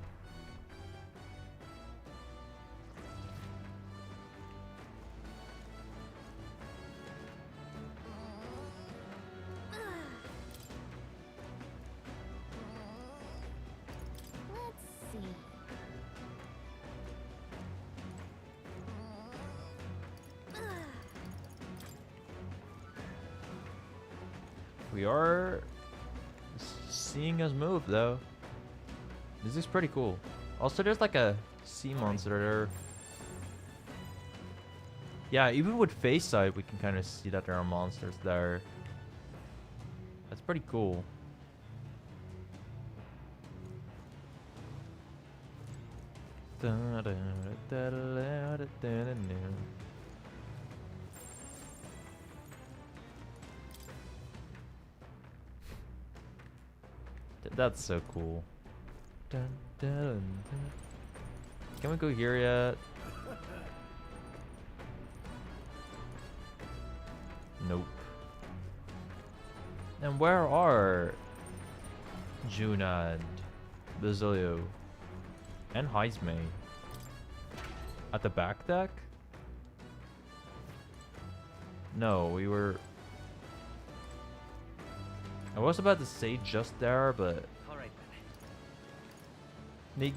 Let's see. We are seeing us move though. This is pretty cool. Also, there's like a sea monster there. Yeah, even with face sight, we can kind of see that there are monsters there. That's pretty cool. That's so cool. Dun, dun, dun. Can we go here yet? Nope. And where are Junah and Basilio and Heisme? At the back deck? No, we were... I was about to say just there, but... Alright then.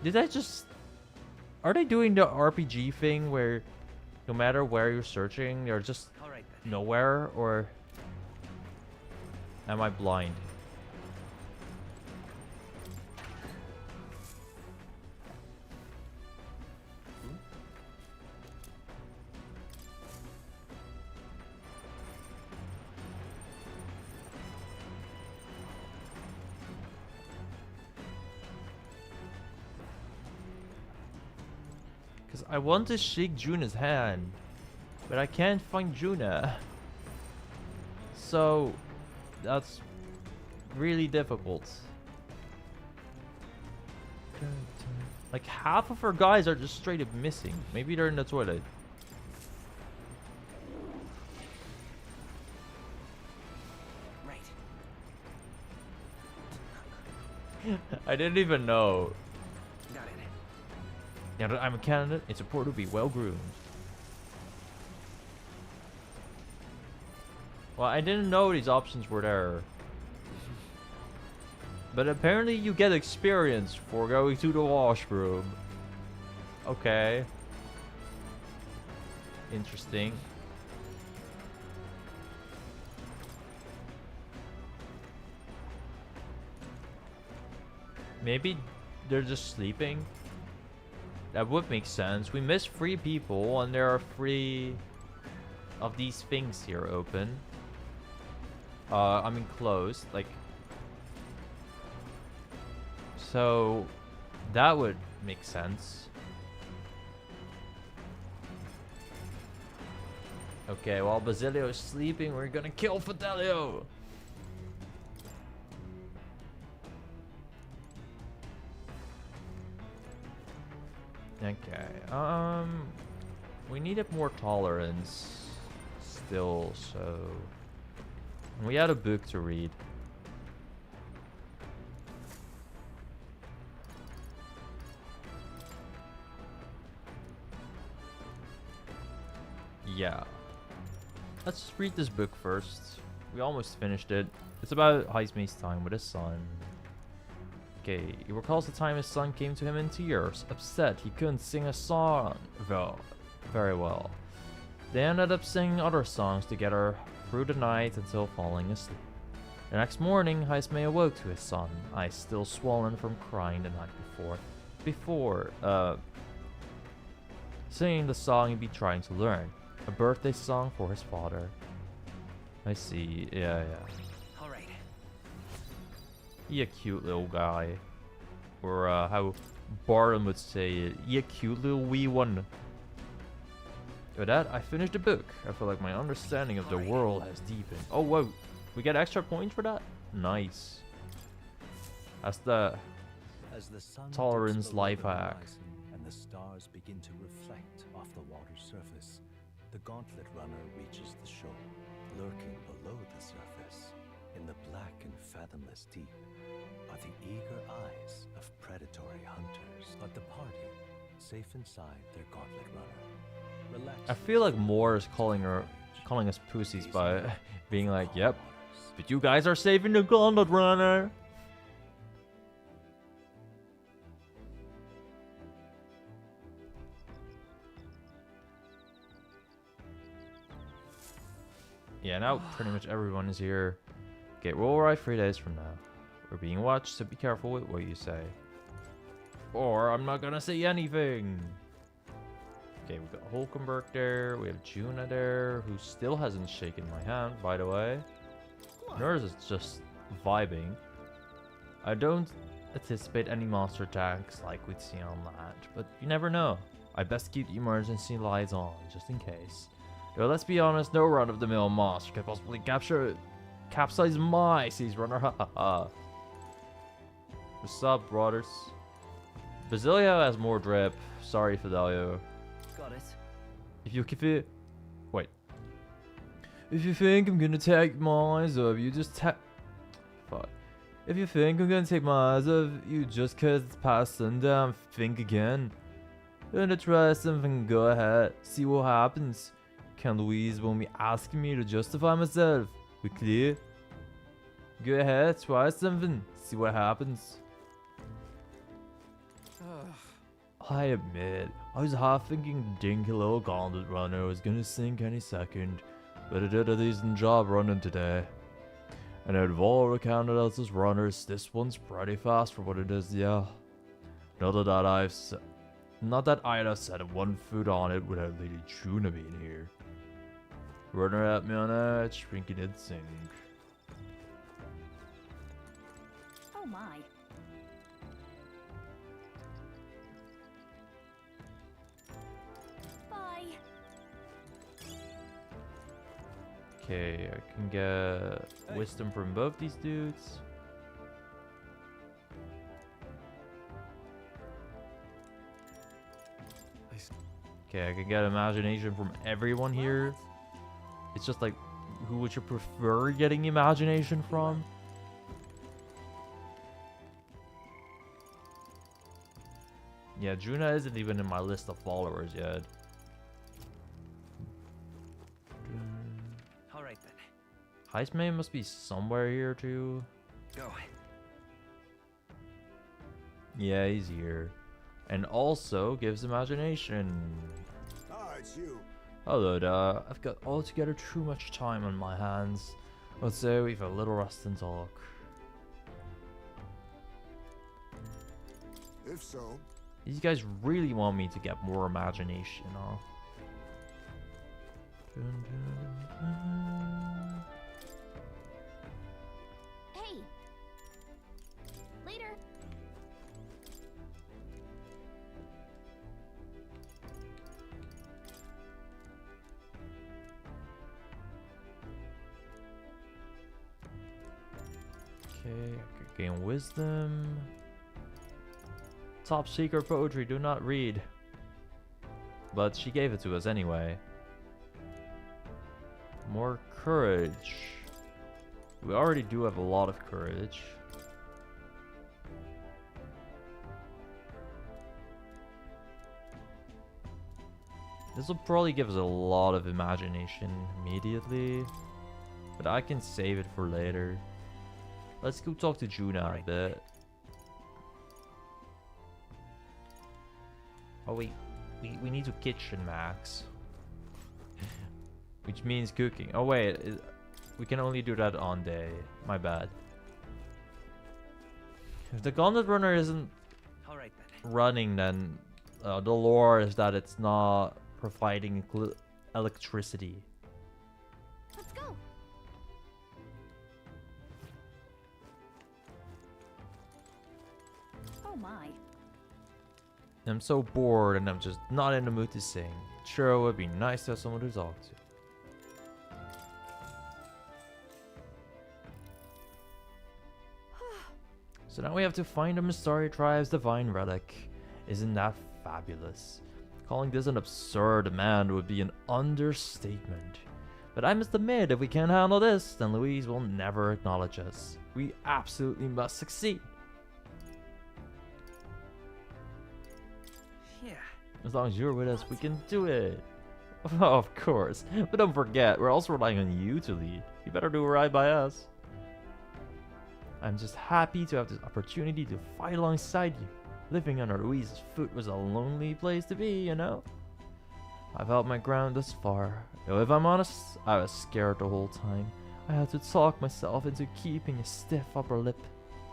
Did I just... Are they doing the RPG thing where no matter where you're searching, they're just nowhere, or... Am I blind? Because I want to shake Junah's hand, but I can't find Junah. So, that's really difficult. Like, half of our guys are just straight up missing. Maybe they're in the toilet. Right. I didn't even know. Got it. Now that I'm a candidate, it's important to be well groomed. Well, I didn't know these options were there. But apparently you get experience for going to the washroom. Okay. Interesting. Maybe they're just sleeping. That would make sense. We missed 3 people and there are 3 of these things here open. I mean closed, like... So, that would make sense. Okay, while Basilio is sleeping, we're gonna kill Fidelio! Okay, we needed more tolerance still, so... We had a book to read. Yeah. Let's read this book first. We almost finished it. It's about Heisme's time with his son. Okay, he recalls the time his son came to him in tears, upset he couldn't sing a song very well. They ended up singing other songs together through the night until falling asleep. The next morning, Heisme awoke to his son, eyes still swollen from crying the night before. Singing the song he'd be trying to learn. A birthday song for his father. I see, yeah. Alright. He a cute little guy. Or how Barton would say it. He a cute little wee one. With that, I finished the book. I feel like my understanding of the world has deepened. Oh, whoa. We get extra points for that? Nice. That's the tolerance life hack. And the stars begin to reflect off the water's surface. The gauntlet runner reaches the shore, lurking below the surface. In the black and fathomless deep are the eager eyes of predatory hunters. But the party, safe inside their gauntlet runner. Relax. I feel like Moore is calling us pussies by being like, yep, but you guys are saving the gauntlet runner. Yeah, now pretty much everyone is here. Okay, we'll arrive 3 days from now. We're being watched, so be careful with what you say. Or I'm not gonna say anything. Okay, we've got Hulkenberg there. We have Junah there, who still hasn't shaken my hand, by the way. Nurse is just vibing. I don't anticipate any monster attacks like we'd see on that, but you never know. I best keep the emergency lights on, just in case. Though let's be honest, no run-of-the-mill monster could possibly capsize my seas runner. Hahaha. What's up, brothers? Basilio has more drip. Sorry, Fidelio. Got it. If you keep it... Wait. If you think I'm gonna take my eyes off you, just Fuck. If you think I'm gonna take my eyes off you just cause it's past sundown, think again. Gonna try something, go ahead, see what happens. Can Louise won't be asking me to justify myself. We clear? Go ahead, try something, see what happens. I admit, I was half thinking the dinky little gauntlet runner was gonna sink any second, but it did a decent job running today. And out of all the candidates as runners, this one's pretty fast for what it is, yeah. Not that I'd have set one foot on it without Lady Junah being here. Runner at me on edge, thinking it'd sink. Oh my. Bye. Okay, I can get wisdom from both these dudes. Okay, I can get imagination from everyone here. It's just like, who would you prefer getting imagination from? Yeah, Junah isn't even in my list of followers yet. Alright then. Heistman must be somewhere here too. Go. Yeah, he's here. And also gives imagination. Ah, it's you. Hello there. I've got altogether too much time on my hands. Let's say we've a little rest and talk. If so. These guys really want me to get more imagination, huh? Hey. Later. Okay, I could gain wisdom. Top secret poetry, do not read. But she gave it to us anyway. More courage. We already do have a lot of courage. This will probably give us a lot of imagination immediately. But I can save it for later. Let's go talk to Junah a bit. Oh wait, we need to kitchen Max. Which means cooking. Oh wait, we can only do that on day. My bad. If the Gauntlet Runner isn't running, then the lore is that it's not providing electricity. Let's go. Oh my. I'm so bored and I'm just not in the mood to sing. Sure, it would be nice to have someone to talk to. So now we have to find the Mystari tribe's divine relic. Isn't that fabulous? Calling this an absurd demand would be an understatement. But I must admit, if we can't handle this, then Louise will never acknowledge us. We absolutely must succeed. As long as you're with us, we can do it. Of course. But don't forget, we're also relying on you to lead. You better do right by us. I'm just happy to have this opportunity to fight alongside you. Living under Louise's foot was a lonely place to be, you know? I've held my ground thus far. Though if I'm honest, I was scared the whole time. I had to talk myself into keeping a stiff upper lip,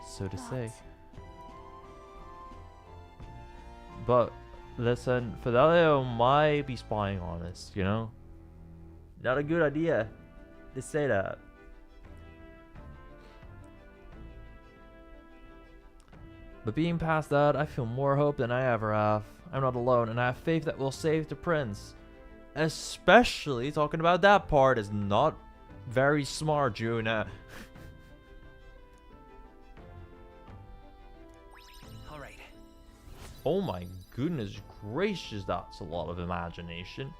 so to say. But listen, Fidelio might be spying on us, you know? Not a good idea to say that. But being past that, I feel more hope than I ever have. I'm not alone, and I have faith that we'll save the prince. Especially talking about that part is not very smart, Junah. Alright. Oh my goodness gracious, that's a lot of imagination.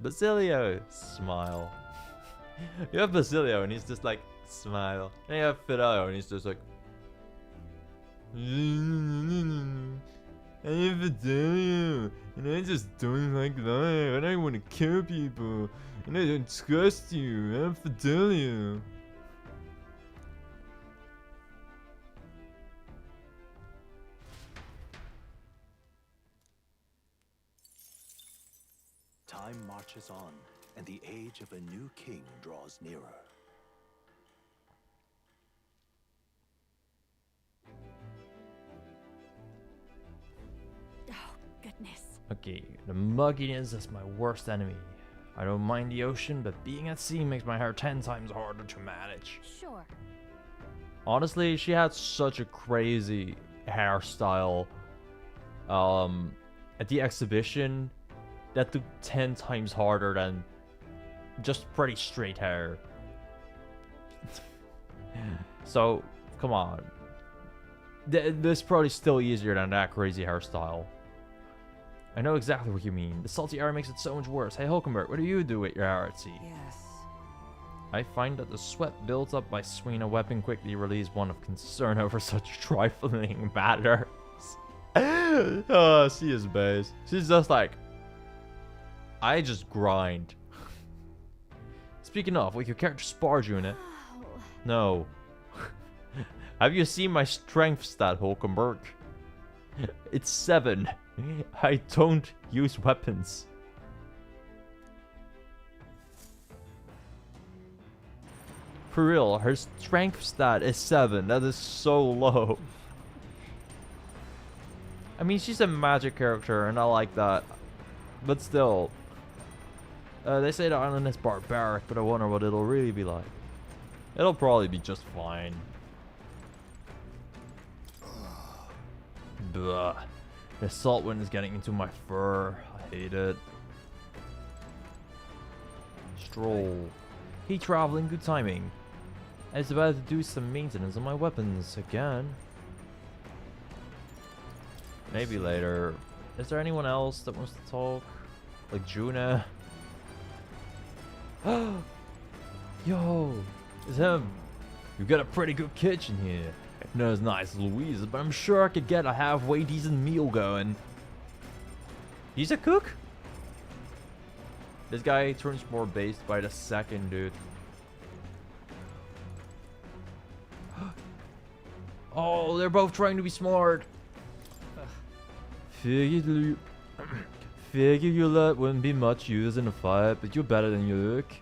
Basilio, smile. You have Basilio and he's just like, smile. And you have Fidelio and he's just like, I have Fidelio, and I just don't like life. I don't want to kill people, and I don't trust you. I'm Fidelio. Time marches on, and the age of a new king draws nearer. Oh, goodness. Okay, the mugginess is my worst enemy. I don't mind the ocean, but being at sea makes my hair 10 times harder to manage. Sure. Honestly, she had such a crazy hairstyle at the exhibition that took 10 times harder than just pretty straight hair. So, come on. This is probably still easier than that crazy hairstyle. I know exactly what you mean. The salty air makes it so much worse. Hey, Hulkenberg, what do you do with your hair at sea? Yes. I find that the sweat builds up by swinging a weapon quickly relieves one of concern over such trifling matters. Oh, she is base. She's just like, I just grind. Speaking of, with your character spar, Junah. No. Have you seen my strength stat, Hulkenberg? It's 7. I don't use weapons. For real, her strength stat is 7. That is so low. I mean, she's a magic character, and I like that. But still. They say the island is barbaric, but I wonder what it'll really be like. It'll probably be just fine. Blah. The salt wind is getting into my fur. I hate it. Stroll. Hey, traveling, good timing. I was about to do some maintenance on my weapons again. Maybe later. Is there anyone else that wants to talk? Like Junah? Yo, it's him. You've got a pretty good kitchen here. Not as nice as Louise's, but I'm sure I could get a halfway decent meal going. He's a cook? This guy turns more based by the second, dude. Oh, they're both trying to be smart. Figure your lot wouldn't be much use in a fight, but you're better than you look.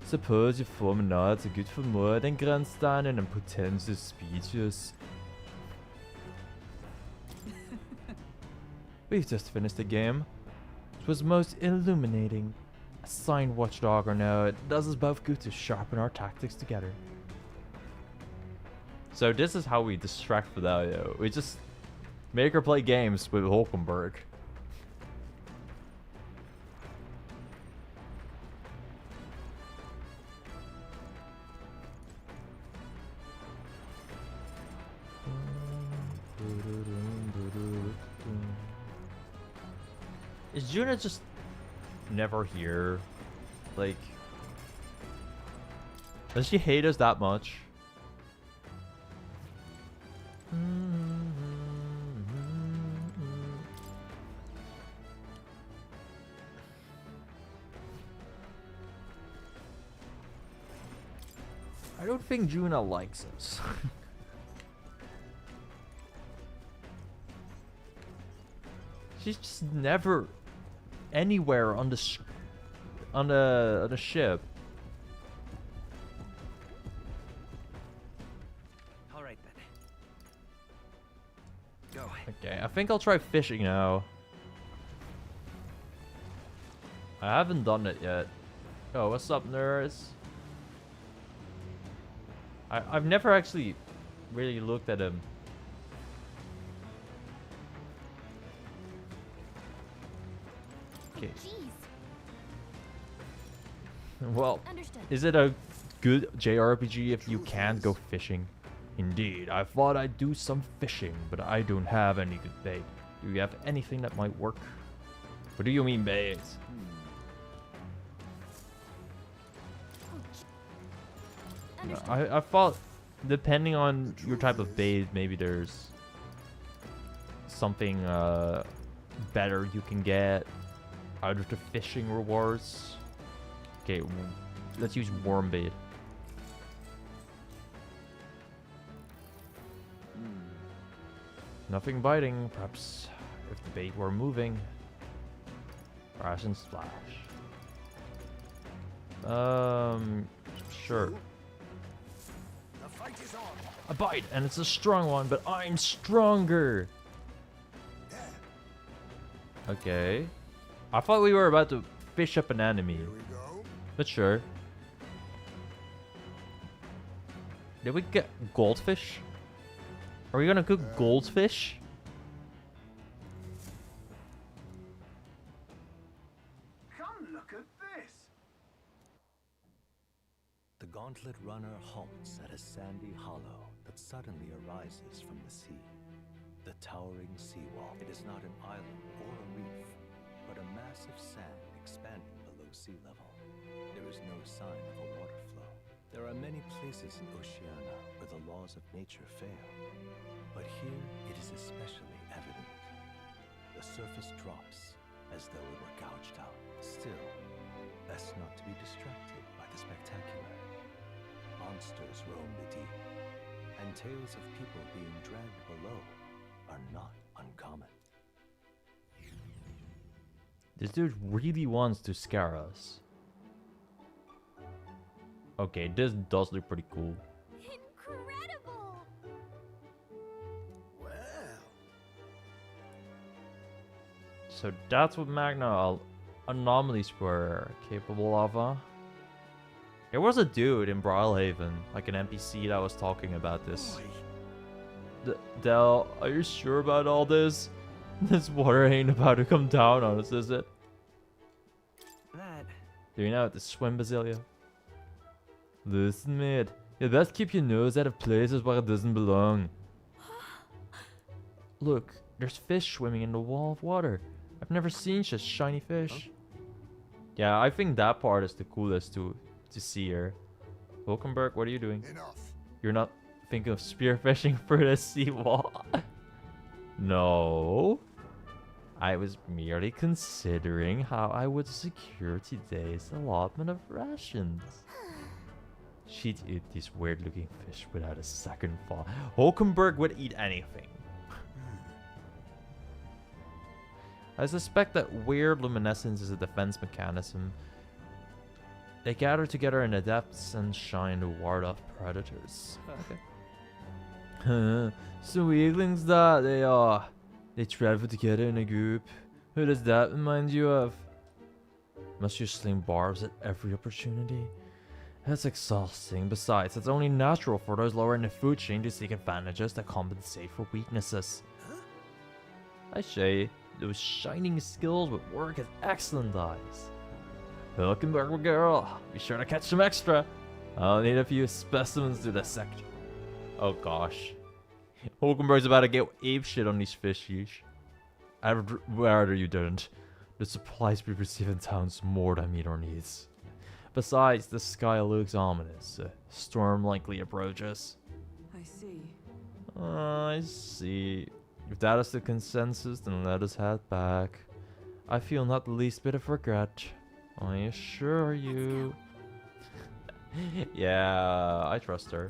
Suppose your form and odds are good for more than grandstanding and potential speeches. We've just finished the game. It was most illuminating. A signed watchdog or no, it does us both good to sharpen our tactics together. So this is how we distract Fidelio. We just make her play games with Hulkenberg. Is Junah just never here? Like, does she hate us that much? I don't think Junah likes us. She's just never anywhere on the on the ship. All right then. Go. Okay, I think I'll try fishing now. I haven't done it yet. Oh, what's up, nerds? I've never actually really looked at him. Okay. Well, is it a good JRPG if you can't go fishing? Indeed, I thought I'd do some fishing, but I don't have any good bait. Do you have anything that might work? What do you mean bait? I thought, depending on your type of bait, maybe there's something better you can get out of the fishing rewards. Okay, let's use worm bait. Nothing biting. Perhaps if the bait were moving. Crash and splash. Sure. The fight is on. A bite, and it's a strong one, but I'm stronger. Okay. I thought we were about to fish up an enemy. But sure. Did we get goldfish? Are we gonna cook goldfish? Come look at this. The gauntlet runner halts at a sandy hollow that suddenly arises from the sea. The towering seawall. It is not an island or a reef, but a massive sand expanding below sea level. There is no sign of a water flow. There are many places in Oceania where the laws of nature fail, but here it is especially evident. The surface drops as though it were gouged out. Still, best not to be distracted by the spectacular. Monsters roam the deep, and tales of people being dragged below are not uncommon. This dude really wants to scare us. Okay, this does look pretty cool. Incredible! Well. So that's what Magna anomalies were capable of, huh? There was a dude in Brawlhaven, like an NPC that was talking about this. Del, are you sure about all this? This water ain't about to come down on us, is it? Do you know how to swim, Basilia? Listen, mate. You best keep your nose out of places where it doesn't belong. Look, there's fish swimming in the wall of water. I've never seen such shiny fish. Yeah, I think that part is the coolest to see here. Hulkenberg, what are you doing? Enough. You're not thinking of spearfishing for the seawall? No. I was merely considering how I would secure today's allotment of rations. She'd eat these weird-looking fish without a second thought. Hulkenberg would eat anything. I suspect that weird luminescence is a defense mechanism. They gather together in the depths and shine to ward off predators. Okay. So weaklings that they are. They travel together in a group. Who does that remind you of? Must you sling barbs at every opportunity? That's exhausting. Besides, it's only natural for those lower in the food chain to seek advantages that compensate for weaknesses. I say, those shining skills would work as excellent eyes. Hulkenberg girl, be sure to catch some extra. I'll need a few specimens to dissect. Oh gosh. Hulkenberg's about to get apeshit on these fishies. I'd rather you didn't. The supplies we receive in town's more than meet our needs. Besides, the sky looks ominous. A storm likely approaches. I see. I see. If that is the consensus, then let us head back. I feel not the least bit of regret. I assure you. Yeah, I trust her.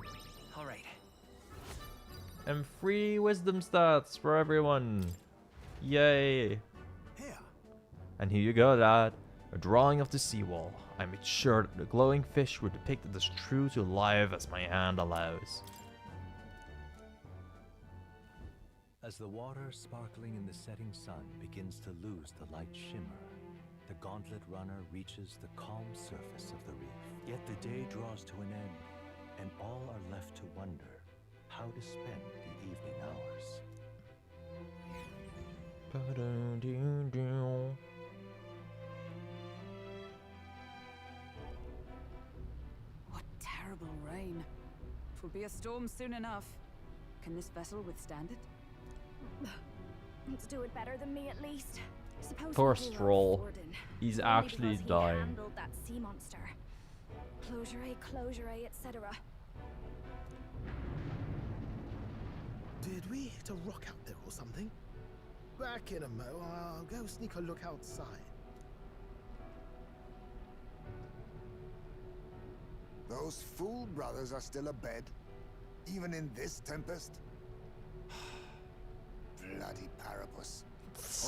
Alright. And free wisdom stats for everyone. Yay. Here. And here you go, lad. A drawing of the seawall. I made sure that the glowing fish were depicted as true to life as my hand allows. As the water sparkling in the setting sun begins to lose the light shimmer, the gauntlet runner reaches the calm surface of the reef. Yet the day draws to an end, and all are left to wonder how to spend the evening hours. What terrible rain. 'Twill be a storm soon enough. Can this vessel withstand it? Let's do it better than me at least. Suppose Poor the hero Stroll. Forden, He's only actually because he dying. handled that sea monster. Closure, etc. Did we hit a rock out there or something? Back in a mo, I'll go sneak a look outside. Those fool brothers are still abed, even in this tempest. Bloody Parapus.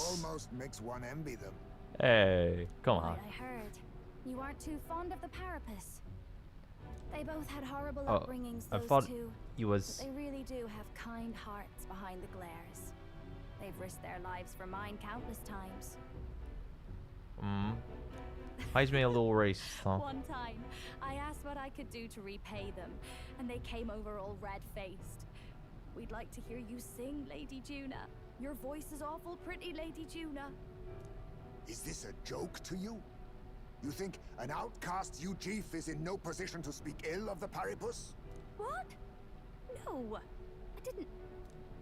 Almost makes one envy them. Hey, come on. I heard. You aren't too fond of the Parapus. They both had horrible Oh, upbringings, I those thought two. he was... But they really do have kind hearts behind the glares. They've risked their lives for mine countless times. Makes me a little racist, huh? One time, I asked what I could do to repay them, and they came over all red-faced. We'd like to hear you sing, Lady Junah. Your voice is awful pretty, Lady Junah. Is this a joke to you? You think an outcast Chief is in no position to speak ill of the Paripus? What? No, I didn't.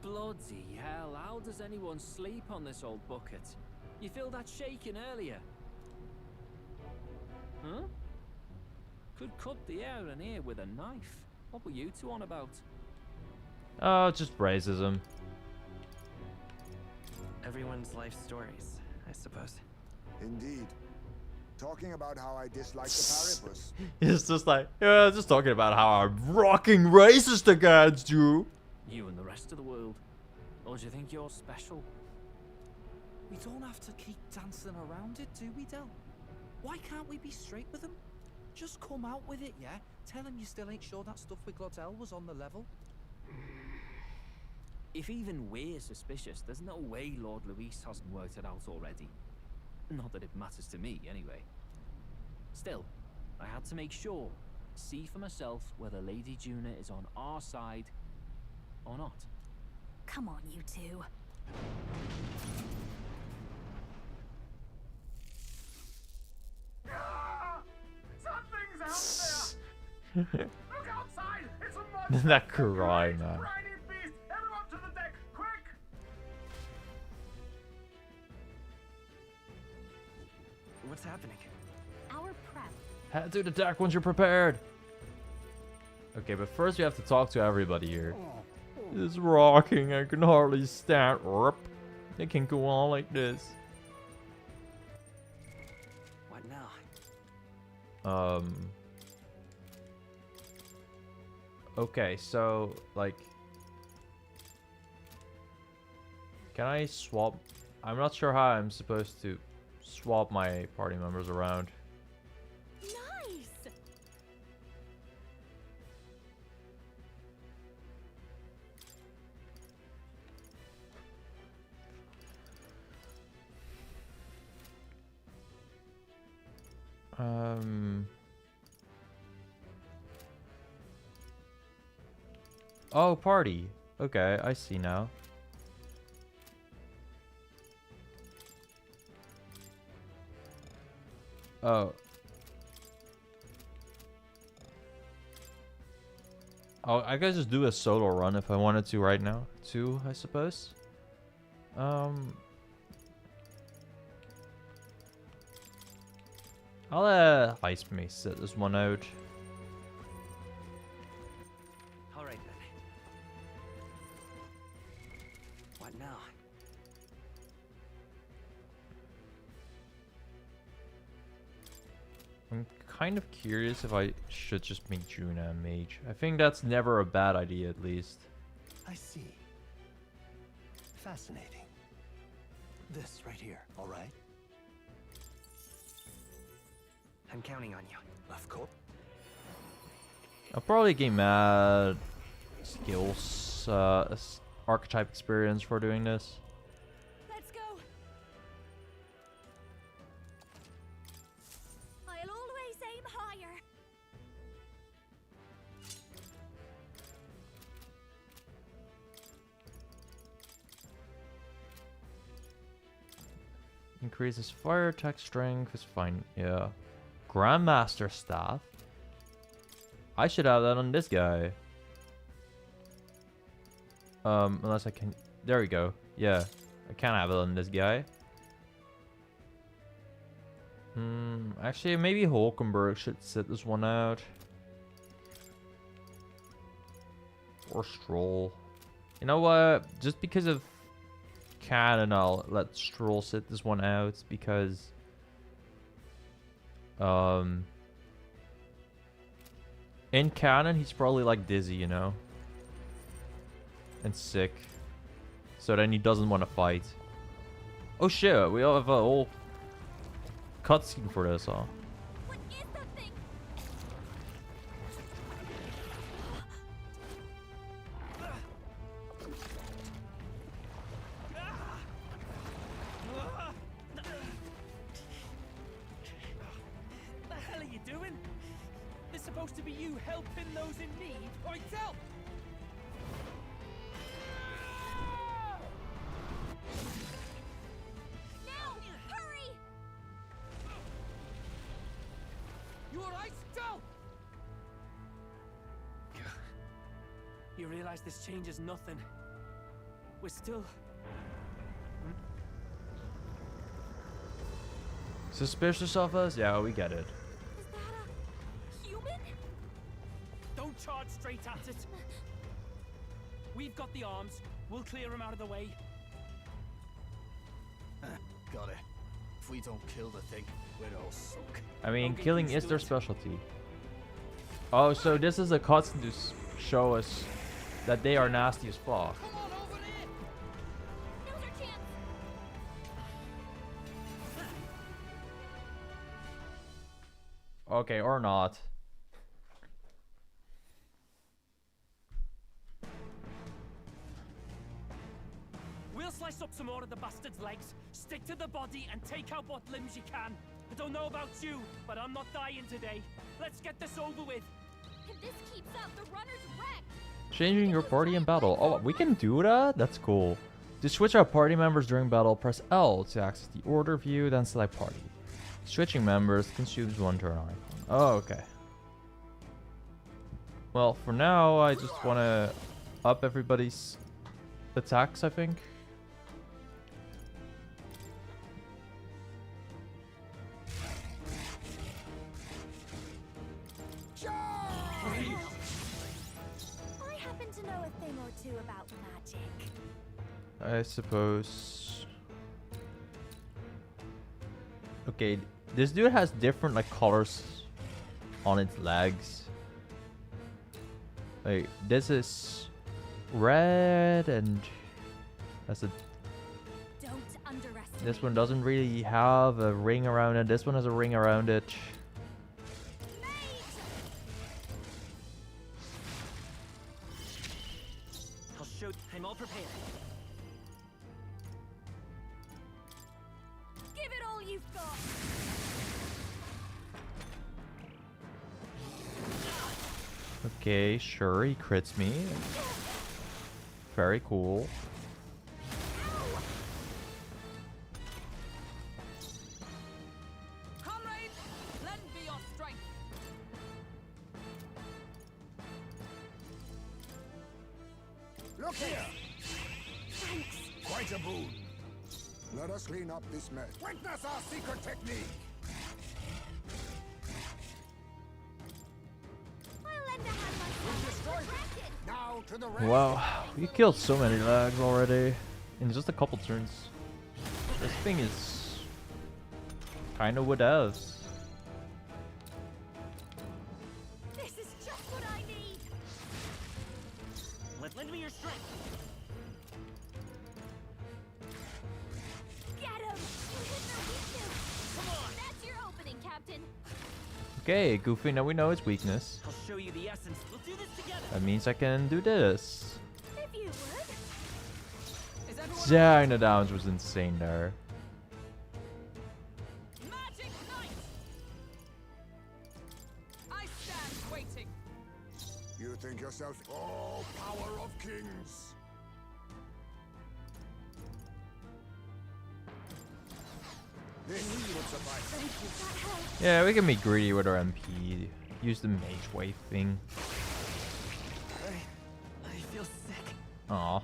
Bloody hell, how does anyone sleep on this old bucket? You feel that shaking earlier? Huh? Could cut the air in here with a knife. What were you two on about? Oh, just racism. Everyone's life stories, I suppose. Indeed. Talking about how I dislike the Paripus. It's just like, yeah, just talking about how I'm rocking racist against you. You and the rest of the world. Or do you think you're special? We don't have to keep dancing around it, do we, Del? Why can't we be straight with them? Just come out with it, yeah? Tell him you still ain't sure that stuff with Glottel was on the level. If even we're suspicious, there's no way Lord Luis hasn't worked it out already. Not that it matters to me, anyway. Still, I had to make sure, see for myself whether Lady Junah is on our side or not. Come on, you two. Something's out there! Look outside! It's a monster! That cry, man. Briny beast! Everyone to the deck, quick! What's happening? Our prep. Head to the deck once you're prepared. Okay, but first we have to talk to everybody here. It's rocking, I can hardly stand up. It can go on like this. What now? Okay, so, like... Can I swap? I'm not sure how I'm supposed to swap my party members around. Nice! Oh, party. Okay, I see now. Oh. Oh, I could just do a solo run if I wanted to right now, too, I suppose. I'll let Heist me set this one out. Alright then. What now? I'm kind of curious if I should just make Junah a mage. I think that's never a bad idea, at least. I see. Fascinating. This right here, all right? I'm counting on you. Of course. I'll probably gain mad skills, archetype experience for doing this. Let's go. I'll always aim higher. Increases fire attack strength is fine. Yeah. Grandmaster staff. I should have that on this guy. Unless I can. There we go. Yeah, I can have it on this guy. Actually, maybe Hulkenberg should sit this one out. Or Stroll. You know what? Just because of Canon, I'll let Stroll sit this one out because in canon he's probably like dizzy, you know, and sick. So then he doesn't want to fight. Oh shit, we all have a whole cutscene for this, huh? What is that thing? The hell are you doing? This supposed to be you helping those in need, or help? Now, hurry! You alright, Del? You realize this changes nothing. We're still... Suspicious of us? Yeah, we get it. Is that a human? Don't charge straight at it. We've got the arms. We'll clear him out of the way. Got it. If we don't kill the thing, we're all sunk. I mean, killing is their specialty. Oh, so this is a cutscene to show us that they are nasty as fuck. Now's our chance. Okay, or not. We'll slice up some more of the bastard's legs, stick to the body, and take out what limbs you can. I don't know about you, but I'm not dying today. Let's get this over with. If this keeps up, the runner's wrecked. Changing your party in battle. Oh, we can do that? That's cool. To switch out party members during battle, press L to access the order view, then select party. Switching members consumes 1 turn icon. Oh, okay. Well, for now, I just want to up everybody's attacks, I think. I happen to know a thing or two about magic. I suppose. Okay, this dude has different like colors on its legs. Like this is red and that's a. Don't underestimate. This one doesn't really have a ring around it. This one has a ring around it. I'll show. I'm all prepared. Give it all you've got. Okay, sure, he crits me. Very cool. Comrades, lend me your strength. Look here! Thanks. Quite a boon. Let us clean up this mess. Witness our secret technique! I'll lend a hand myself. Retract it. Now to the Wow, we killed so many lags already in just a couple turns. This thing is kind of whatevs. This is just what I need. Lend me your strength. Get him. You hit their weakness. Come on. That's your opening, Captain. Okay, Goofy, now we know its weakness. I'll show you the essence. We'll do this together. That means I can do this. If you would. Is everyone China Downs was insane there. Magic Knight? I stand waiting. You think yourself, oh, power of kings! This would suffice. Thank you. That helps. Yeah, we can be greedy with our MP. Use the mage wave thing. I feel sick. Aw.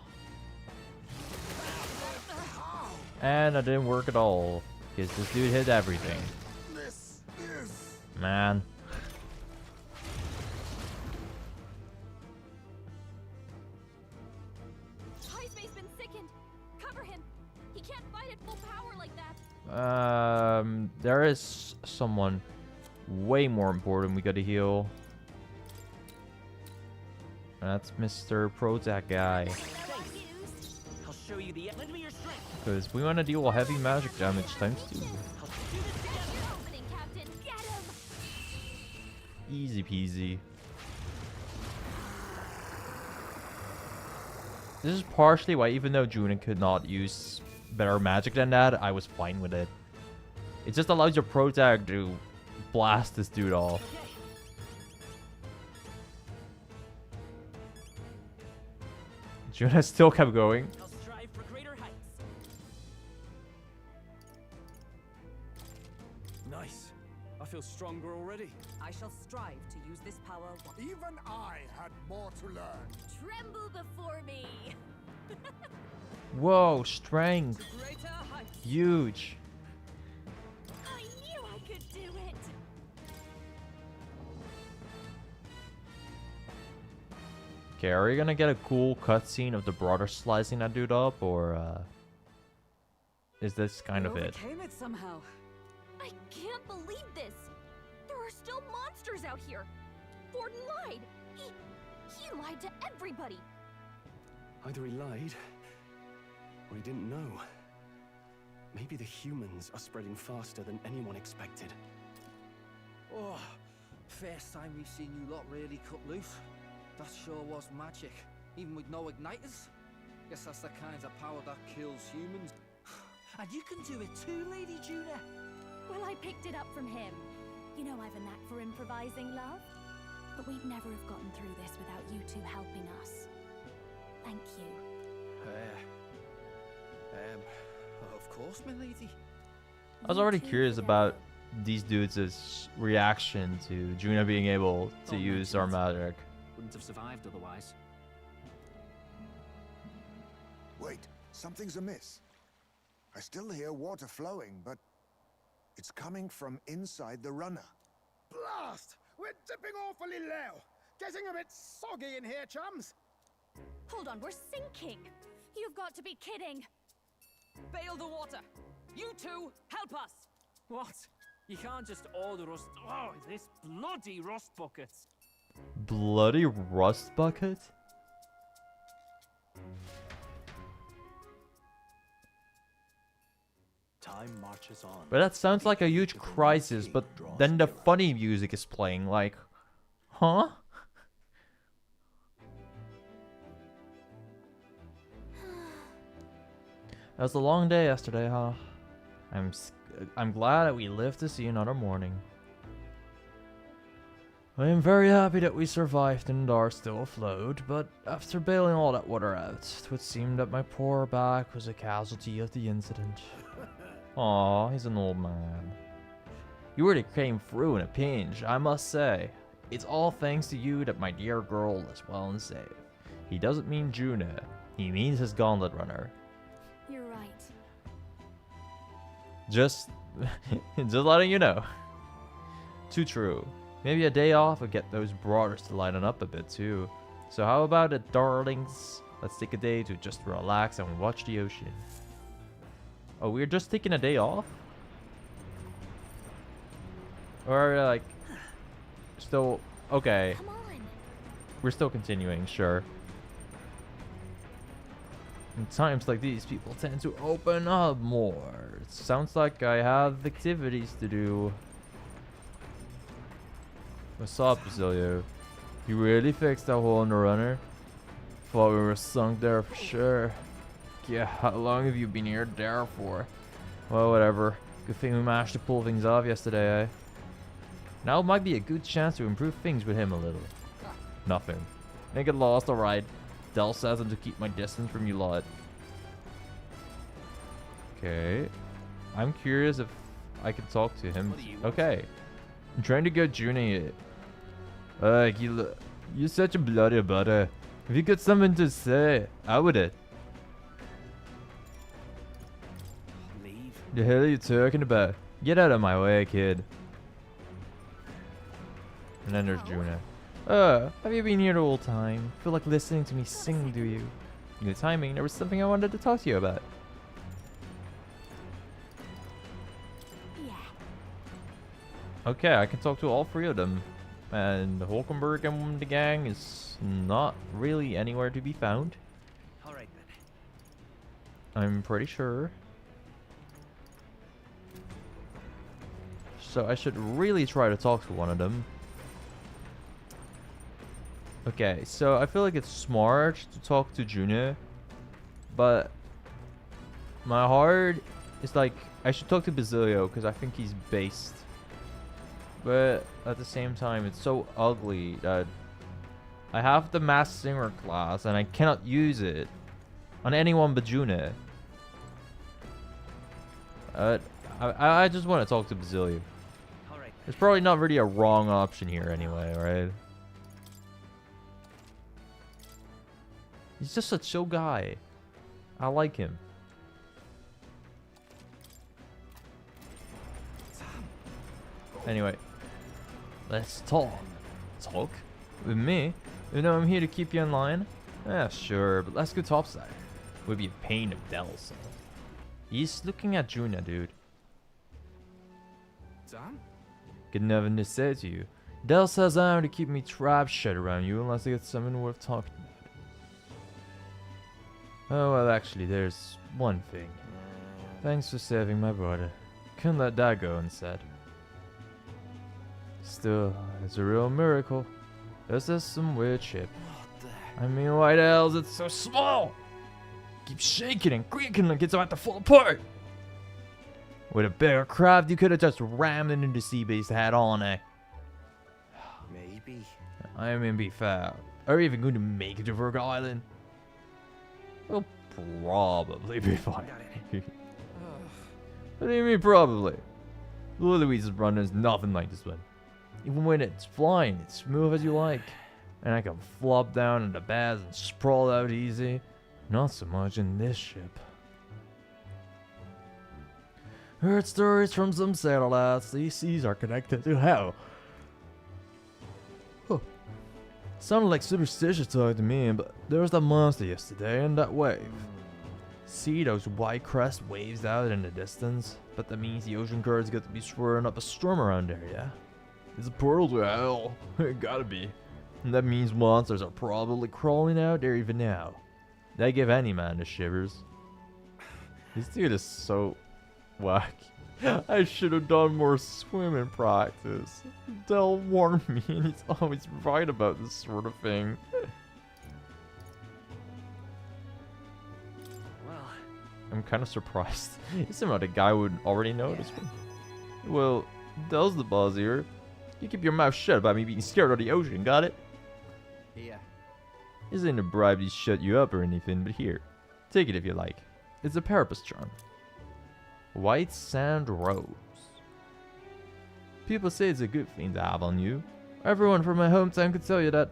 And that didn't work at all. Because this dude hit everything. This is... Man. hit full power like that. There is someone way more important we gotta heal. That's Mr. Protag guy. I'll show you the lend me your strength. Because we want to deal heavy magic damage times 2. Easy peasy. This is partially why, even though Junah could not use better magic than that, I was fine with it. It just allows your Protag to blast this dude off. Junah still kept going. I'll strive for greater heights. Nice. I feel stronger already. I shall strive to use this power. Even I had more to learn. Tremble before me. Whoa, strength. Greater heights. Huge. I knew I could do it. Okay, are we gonna get a cool cutscene of the brother slicing that dude up, or is this kind of it? Overcame it somehow. I can't believe this. There are still monsters out here. Gordon lied. He lied to everybody. Either he lied, or he didn't know. Maybe the humans are spreading faster than anyone expected. Oh, first time we've seen you lot really cut loose. That sure was magic, even with no igniters. Guess that's the kind of power that kills humans. And you can do it too, Lady Junah. Well, I picked it up from him. You know I've a knack for improvising, love. But we'd never have gotten through this without you two helping us. Thank you. Of course, my lady. I was already curious about these dudes' reaction to Junah being able to use our magic. Wouldn't have survived otherwise. Wait, something's amiss. I still hear water flowing, but it's coming from inside the runner. Blast! We're dipping awfully low. Getting a bit soggy in here, chums. Hold on, we're sinking. You've got to be kidding. Bail the water. You two, help us. What? You can't just order us. Oh, this bloody rust bucket. Bloody rust bucket? Time marches on. But that sounds like a huge crisis, but then the funny music is playing, like, huh? That was a long day yesterday, huh? I'm glad that we lived to see another morning. I am very happy that we survived and are still afloat, but after bailing all that water out, it would seem that my poor back was a casualty of the incident. Aw, he's an old man. You really came through in a pinch, I must say. It's all thanks to you that my dear girl is well and safe. He doesn't mean Junah, he means his gauntlet runner. You're right. Just letting you know. Too true. Maybe a day off would get those brothers to lighten up a bit too. So how about it, darlings? Let's take a day to just relax and watch the ocean. Oh, we're just taking a day off? Or like, still, okay. Come on. We're still continuing, sure. In times like these, people tend to open up more. It sounds like I have activities to do. What's up, Basilio? You really fixed that hole in the runner? Thought we were sunk there for sure. Yeah, how long have you been here there for? Well, whatever. Good thing we managed to pull things off yesterday, eh? Now might be a good chance to improve things with him a little. Nothing. Make it lost, alright. Del says I'm to keep my distance from you lot. Okay. I'm curious if I can talk to him. Okay. I'm trying to get Junah. You're such a bloody butter. If you got something to say, I would it. Leave. The hell are you talking about? Get out of my way, kid. And then there's Junah. Have you been here the whole time? Feel like listening to me sing, do you? Good timing. There was something I wanted to talk to you about. Okay, I can talk to all three of them. And Hulkenberg and the gang is not really anywhere to be found. Alright then. I'm pretty sure. So I should really try to talk to one of them. Okay, so I feel like it's smart to talk to Junah. But my heart is like, I should talk to Basilio because I think he's based. But at the same time, it's so ugly that I have the Masked Singer class and I cannot use it on anyone but Junah. I just want to talk to Basilio. There's probably not really a wrong option here anyway, right? He's just a chill guy. I like him. Anyway, let's talk. Talk? With me? You know I'm here to keep you in line? Yeah, sure, but let's go topside. Would be a pain of Del, so. He's looking at Junah, dude. Sam? Got nothing to say to you. Del says I'm to keep me trap shut around you unless I get something worth talking about. Oh, well, actually, there's one thing. Thanks for saving my brother. Couldn't let that go unsaid. Still, it's a real miracle. This is some weird ship. I mean, why the hell is it so small? Keeps shaking and creaking like it's about to fall apart. With a bigger craft, you could have just rammed it into sea base head on, eh? Maybe. I mean, be fair. Are we even going to make it to Virgo Island? We'll probably be fine. What do you mean, probably? Louise's run is nothing like this one. Even when it's flying, it's smooth as you like. And I can flop down into baths and sprawl out easy. Not so much in this ship. Heard stories from some satellites. These seas are connected to hell. Huh. Sounded like superstitious talk to me, but there was that monster yesterday and that wave. See those white crest waves out in the distance? But that means the ocean currents got to be swirling up a storm around there, yeah? It's a portal to hell. It gotta be. And that means monsters are probably crawling out there even now. They give any man the shivers. This dude is so whack. I should have done more swimming practice. Del warned me and he's always right about this sort of thing. Well, I'm kind of surprised. It seemed like a guy would already know this one. Well, Del's the boss here. You keep your mouth shut about me being scared of the ocean, got it? Yeah. Isn't a bribe to shut you up or anything, but here. Take it if you like. It's a Parapus charm. White Sand Rose. People say it's a good thing to have on you. Everyone from my hometown could tell you that.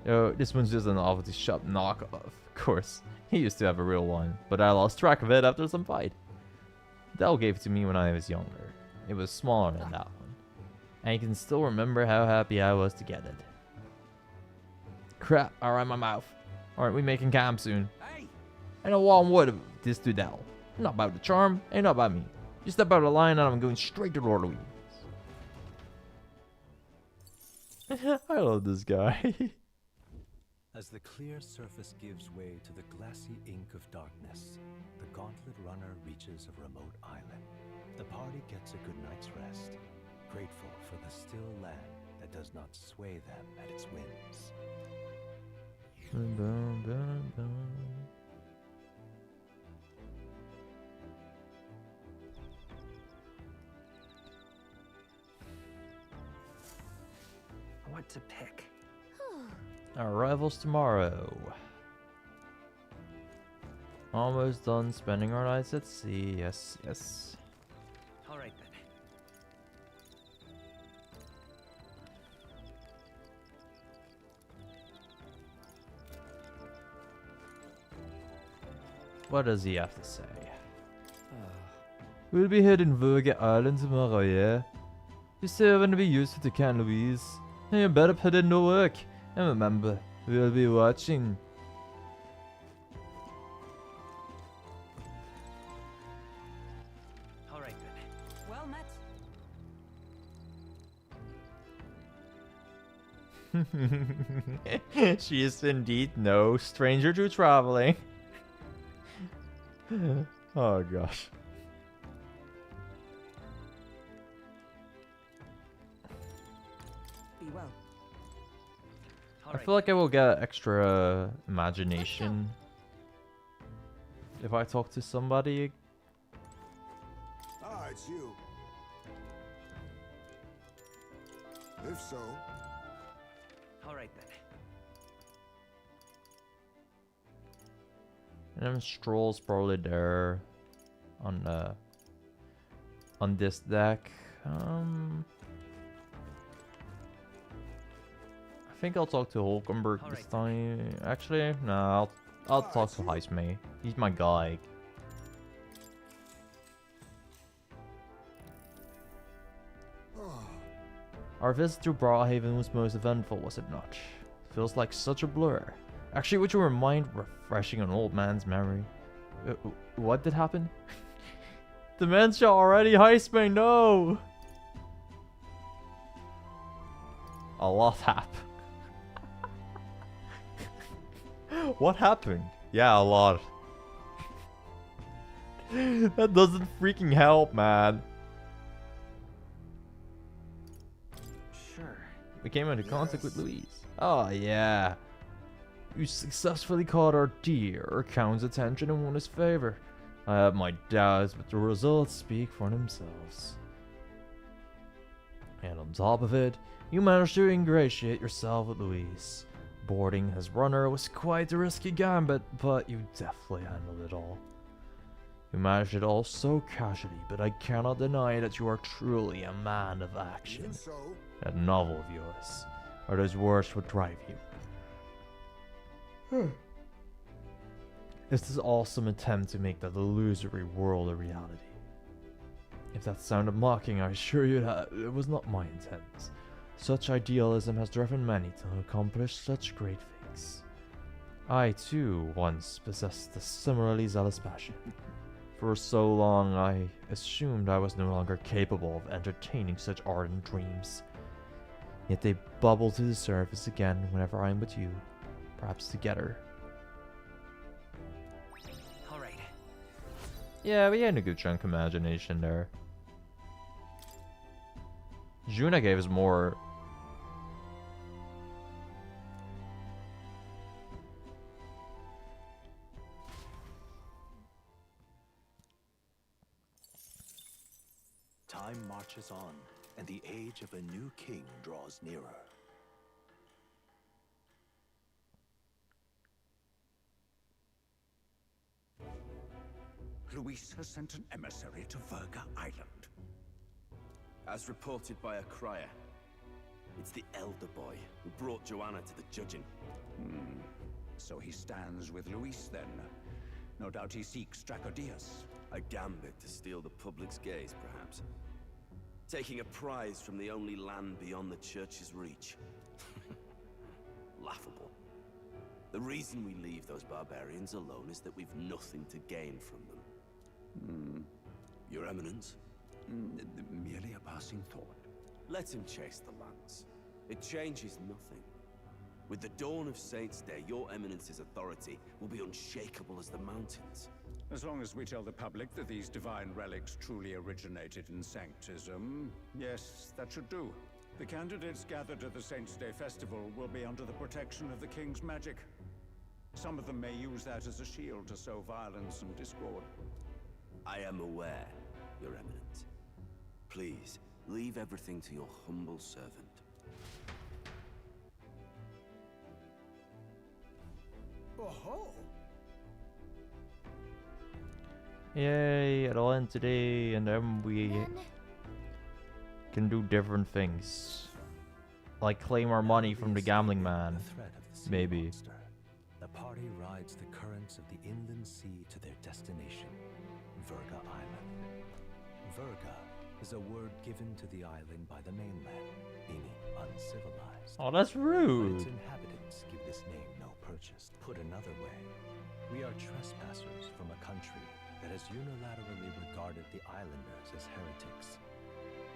Oh, this one's just an off-the-shop knockoff. Of course, he used to have a real one, but I lost track of it after some fight. Del gave it to me when I was younger. It was smaller than that one. And I can still remember how happy I was to get it. Crap, alright, my mouth. Aren't we making camp soon? Hey! I know one word of this to Del. Not about the charm, ain't not about me. You step out of line and I'm going straight to Lord Louise. I love this guy. As the clear surface gives way to the glassy ink of darkness, the gauntlet runner reaches a remote island. The party gets a good night's rest, grateful for the still land that does not sway them at its whims. What to pick? Arrivals tomorrow. Almost done spending our nights at sea. Yes, yes. Alright then. What does he have to say? We'll be heading Virga Island tomorrow, yeah? You still want to be useful to Can Louise. And you better put in the work. And remember, we'll be watching. Alright then. Well met. She is indeed no stranger to traveling. Oh gosh. Be well. I feel like I will get extra imagination if I talk to somebody. Ah, it's you. If so. All right then. And then Stroll's probably there on this deck. I think I'll talk to Hulkenberg this time. Actually, no, I'll talk to Heismay. He's my guy. Our visit to Brawhaven was most eventful, was it not? Feels like such a blur. Actually, would you mind refreshing an old man's memory? What did happen? Dementia already, Heismay, no! A lot happened. What happened? Yeah, a lot. That doesn't freaking help, man. Sure. We came into contact with Louise. Oh, yeah. You successfully caught our dear Count's attention and won his favor. I have my doubts, but the results speak for themselves. And on top of it, you managed to ingratiate yourself with Louise. Boarding his runner was quite a risky gambit, but you deftly handled it all. You managed it all so casually, but I cannot deny that you are truly a man of action. That novel of yours, or those words would drive you. It's this awesome attempt to make that illusory world a reality. If that sounded mocking, I assure you that it was not my intent. Such idealism has driven many to accomplish such great things. I too once possessed a similarly zealous passion. For so long I assumed I was no longer capable of entertaining such ardent dreams. Yet they bubble to the surface again whenever I am with you, perhaps together. Alright. Yeah, we had a good chunk of imagination there. Junah gave us more. Time marches on, and the age of a new king draws nearer. Luis has sent an emissary to Verga Island. As reported by a crier, it's the elder boy who brought Joanna to the judging. So he stands with Luis then. No doubt he seeks Dracodius. A gambit to steal the public's gaze, perhaps. Taking a prize from the only land beyond the church's reach. Laughable. The reason we leave those barbarians alone is that we've nothing to gain from them. Your Eminence? Merely a passing thought. Let him chase the lance. It changes nothing. With the dawn of Saints' Day, your Eminence's authority will be unshakable as the mountains. As long as we tell the public that these divine relics truly originated in Sanctism, yes, that should do. The candidates gathered at the Saints' Day festival will be under the protection of the King's magic. Some of them may use that as a shield to sow violence and discord. I am aware, Your Eminence. Please, leave everything to your humble servant. Oh-ho! Yay, it'll end today, and then we can do different things. Like claim our money from the gambling man. Maybe. The party rides the currents of the inland sea to their destination, Verga Island. Verga is a word given to the island by the mainland, meaning uncivilized. Oh, that's rude. But its inhabitants give this name no purchase. Put another way, we are trespassers from a country that has unilaterally regarded the islanders as heretics.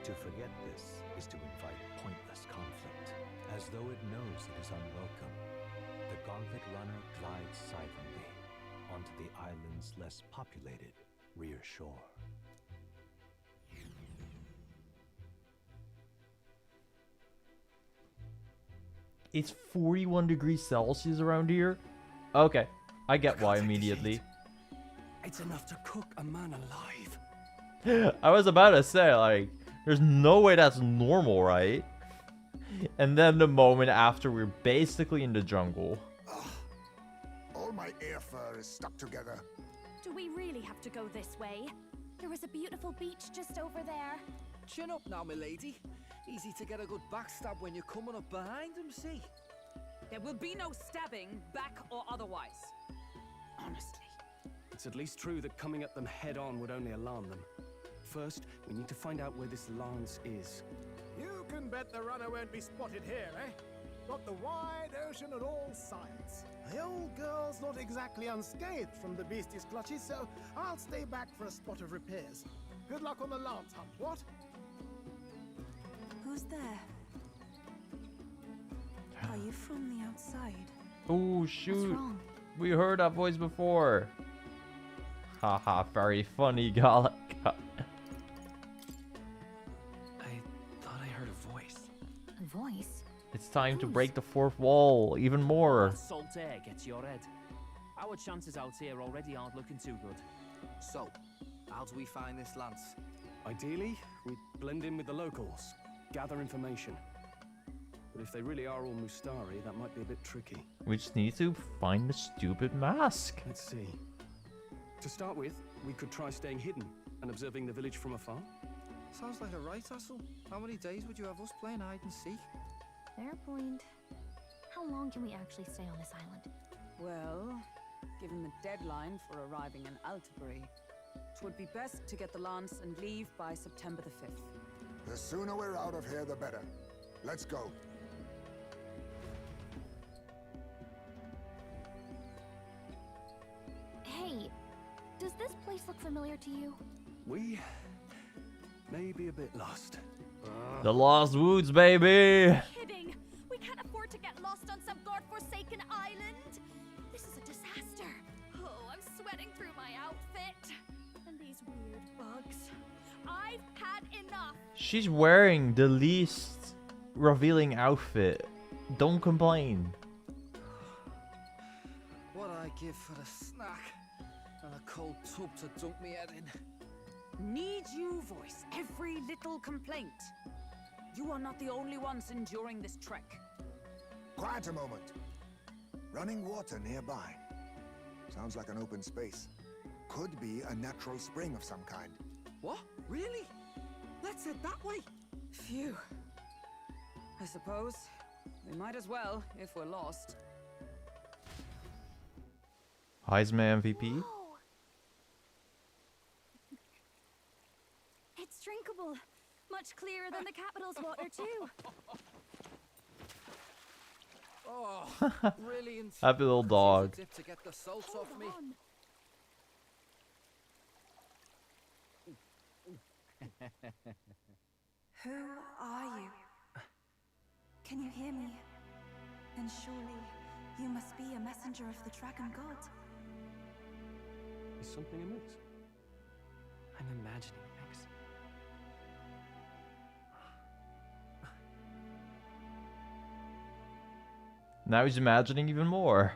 To forget this is to invite pointless conflict. As though it knows it is unwelcome, the Gauntlet Runner glides silently onto the island's less populated rear shore. It's 41 degrees Celsius around here? Okay, I get why immediately. It's enough to cook a man alive. I was about to say, like, there's no way that's normal, right? And then the moment after, we're basically in the jungle. All my air fur is stuck together. Do we really have to go this way? There was a beautiful beach just over there. Chin up now, milady. Easy to get a good backstab when you're coming up behind them, see? There will be no stabbing, back or otherwise. Honestly. It's at least true that coming at them head-on would only alarm them. First, we need to find out where this lance is. You can bet the runner won't be spotted here, eh? Got the wide ocean on all sides. The old girl's not exactly unscathed from the beastie's clutches, so I'll stay back for a spot of repairs. Good luck on the lance hunt, what? Who's there? Are you from the outside? Oh shoot! We heard that voice before. Haha, very funny, Gallic. I thought I heard a voice. A voice? It's time to break the fourth wall even more. That salt air gets your head. Our chances out here already aren't looking too good. So, how do we find this lance? Ideally, we'd blend in with the locals, gather information. But if they really are all Mustari, that might be a bit tricky. We just need to find the stupid mask. Let's see. To start with, we could try staying hidden and observing the village from afar. Sounds like a right hustle. How many days would you have us playing hide and seek? Fair point. How long can we actually stay on this island? Well, given the deadline for arriving in Altabury, it would be best to get the lance and leave by September the 5th. The sooner we're out of here, the better. Let's go. Hey, does this place look familiar to you? We may be a bit lost. The Lost Woods, baby! Kidding! We can't afford to get lost on some godforsaken island! This is a disaster! Oh, I'm sweating through my outfit! And these weird bugs. I've had enough! She's wearing the least revealing outfit. Don't complain. What I give for a snack and a cold tub to dunk me head in. Need you voice every little complaint? You are not the only ones enduring this trek. Quiet a moment. Running water nearby. Sounds like an open space. Could be a natural spring of some kind. What? Really? Let's head that way. Phew. I suppose we might as well if we're lost. Heisman MVP. It's drinkable. Much clearer than the capital's water, too. Oh, brilliant. Happy little dog. Dip to get the salt off me. Who are you? Can you hear me? Then surely you must be a messenger of the dragon god. Is something amiss? I'm imagining things. Now he's imagining even more.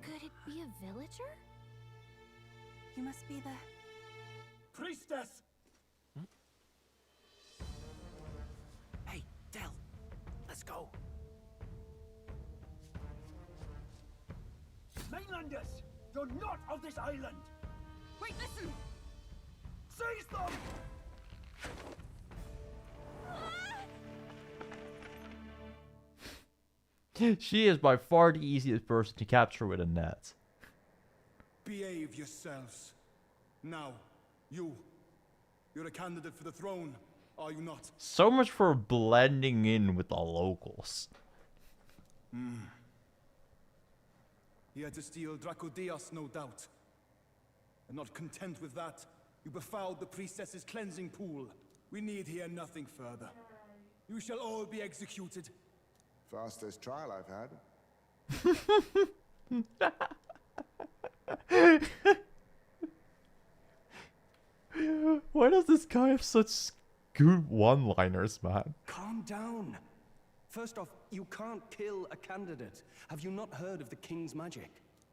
Could it be a villager? You must be the... Priestess! Hey, Del, let's go. Mainlanders, you're not of this island! Wait, listen! Seize them! She is by far the easiest person to capture with a net. Behave yourselves. Now, you're a candidate for the throne, are you not? So much for blending in with the locals. He had to steal Draco Diaz, no doubt. And not content with that, You befouled the priestess's cleansing pool. We need hear nothing further. You shall all be executed. Fastest trial I've had. Why does this guy have such good one-liners, man? Calm down. First off, you can't kill a candidate. Have you not heard of the king's magic?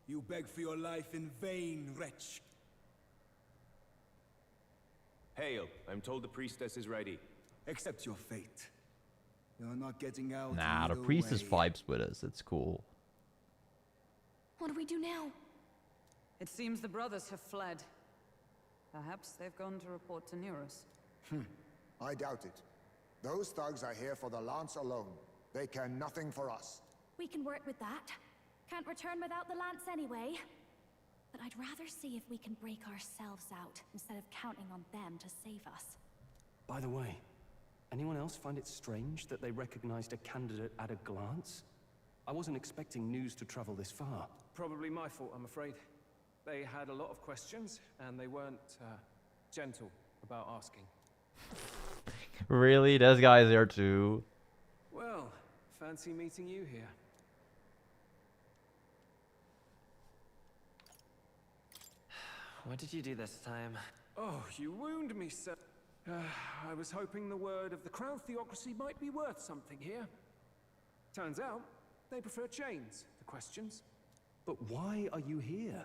You beg for your life in vain, wretch. Hail, I'm told the priestess is ready. Accept your fate. You're not getting out. Nah, the priestess vibes with us. It's cool. What do we do now? It seems the brothers have fled. Perhaps they've gone to report to Neros. I doubt it. Those thugs are here for the lance alone. They care nothing for us. We can work with that. Can't return without the lance anyway. But I'd rather see if we can break ourselves out instead of counting on them to save us. By the way, anyone else find it strange that they recognized a candidate at a glance? I wasn't expecting news to travel this far. Probably my fault, I'm afraid. They had a lot of questions, and they weren't gentle about asking. Really? This guy's there too? Well, fancy meeting you here. What did you do this time? Oh, you wound me, sir. I was hoping the word of the Crown Theocracy might be worth something here. Turns out, they prefer chains to questions. But why are you here?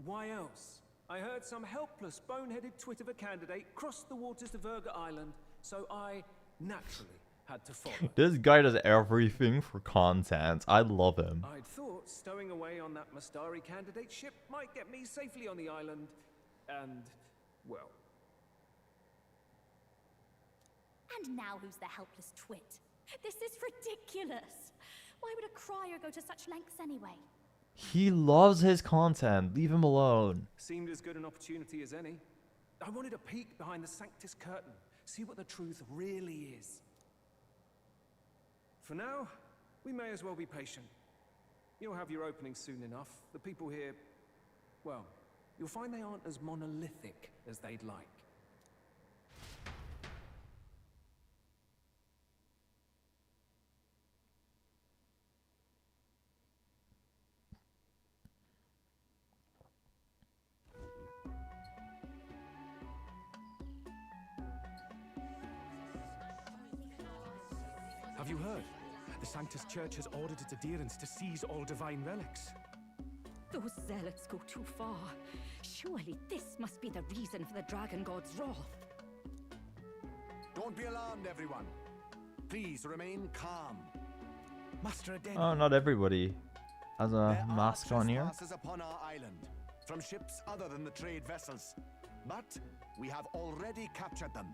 Why else? I heard some helpless, boneheaded twit of a candidate crossed the waters to Verga Island, so I naturally had to follow. This guy does everything for content. I love him. I'd thought stowing away on that Mastari candidate ship might get me safely on the island, and, well... And now who's the helpless twit? This is ridiculous! Why would a crier go to such lengths anyway? He loves his content. Leave him alone. Seemed as good an opportunity as any. I wanted a peek behind the Sanctus curtain, see what the truth really is. For now, we may as well be patient. You'll have your opening soon enough. The people here, well, you'll find they aren't as monolithic as they'd like. Have you heard? The Sanctus Church has ordered its adherents to seize all divine relics. Those zealots go too far. Surely this must be the reason for the Dragon God's wrath. Don't be alarmed, everyone. Please remain calm. Master Adeni. Oh, not everybody has a There mask are on here. trespassers upon our island, from ships other than the trade vessels. But we have already captured them.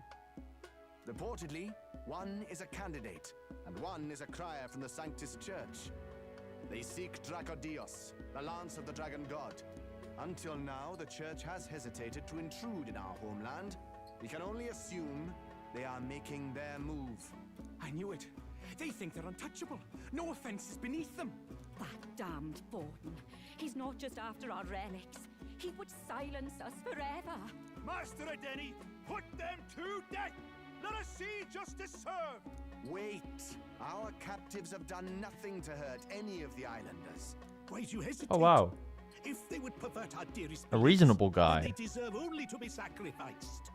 Reportedly, one is a candidate, and one is a crier from the Sanctus Church. They seek Dracodios, the lance of the Dragon God. Until now, the Church has hesitated to intrude in our homeland. We can only assume they are making their move. I knew it. They think they're untouchable. No offense is beneath them. That damned Fortin. He's not just after our relics. He would silence us forever. Master Adeni, put them to death! Let us see justice served! Wait! Our captives have done nothing to hurt any of the islanders. Why do you hesitate? Oh, wow. If they would pervert our dearest A reasonable guy. they deserve only to be sacrificed.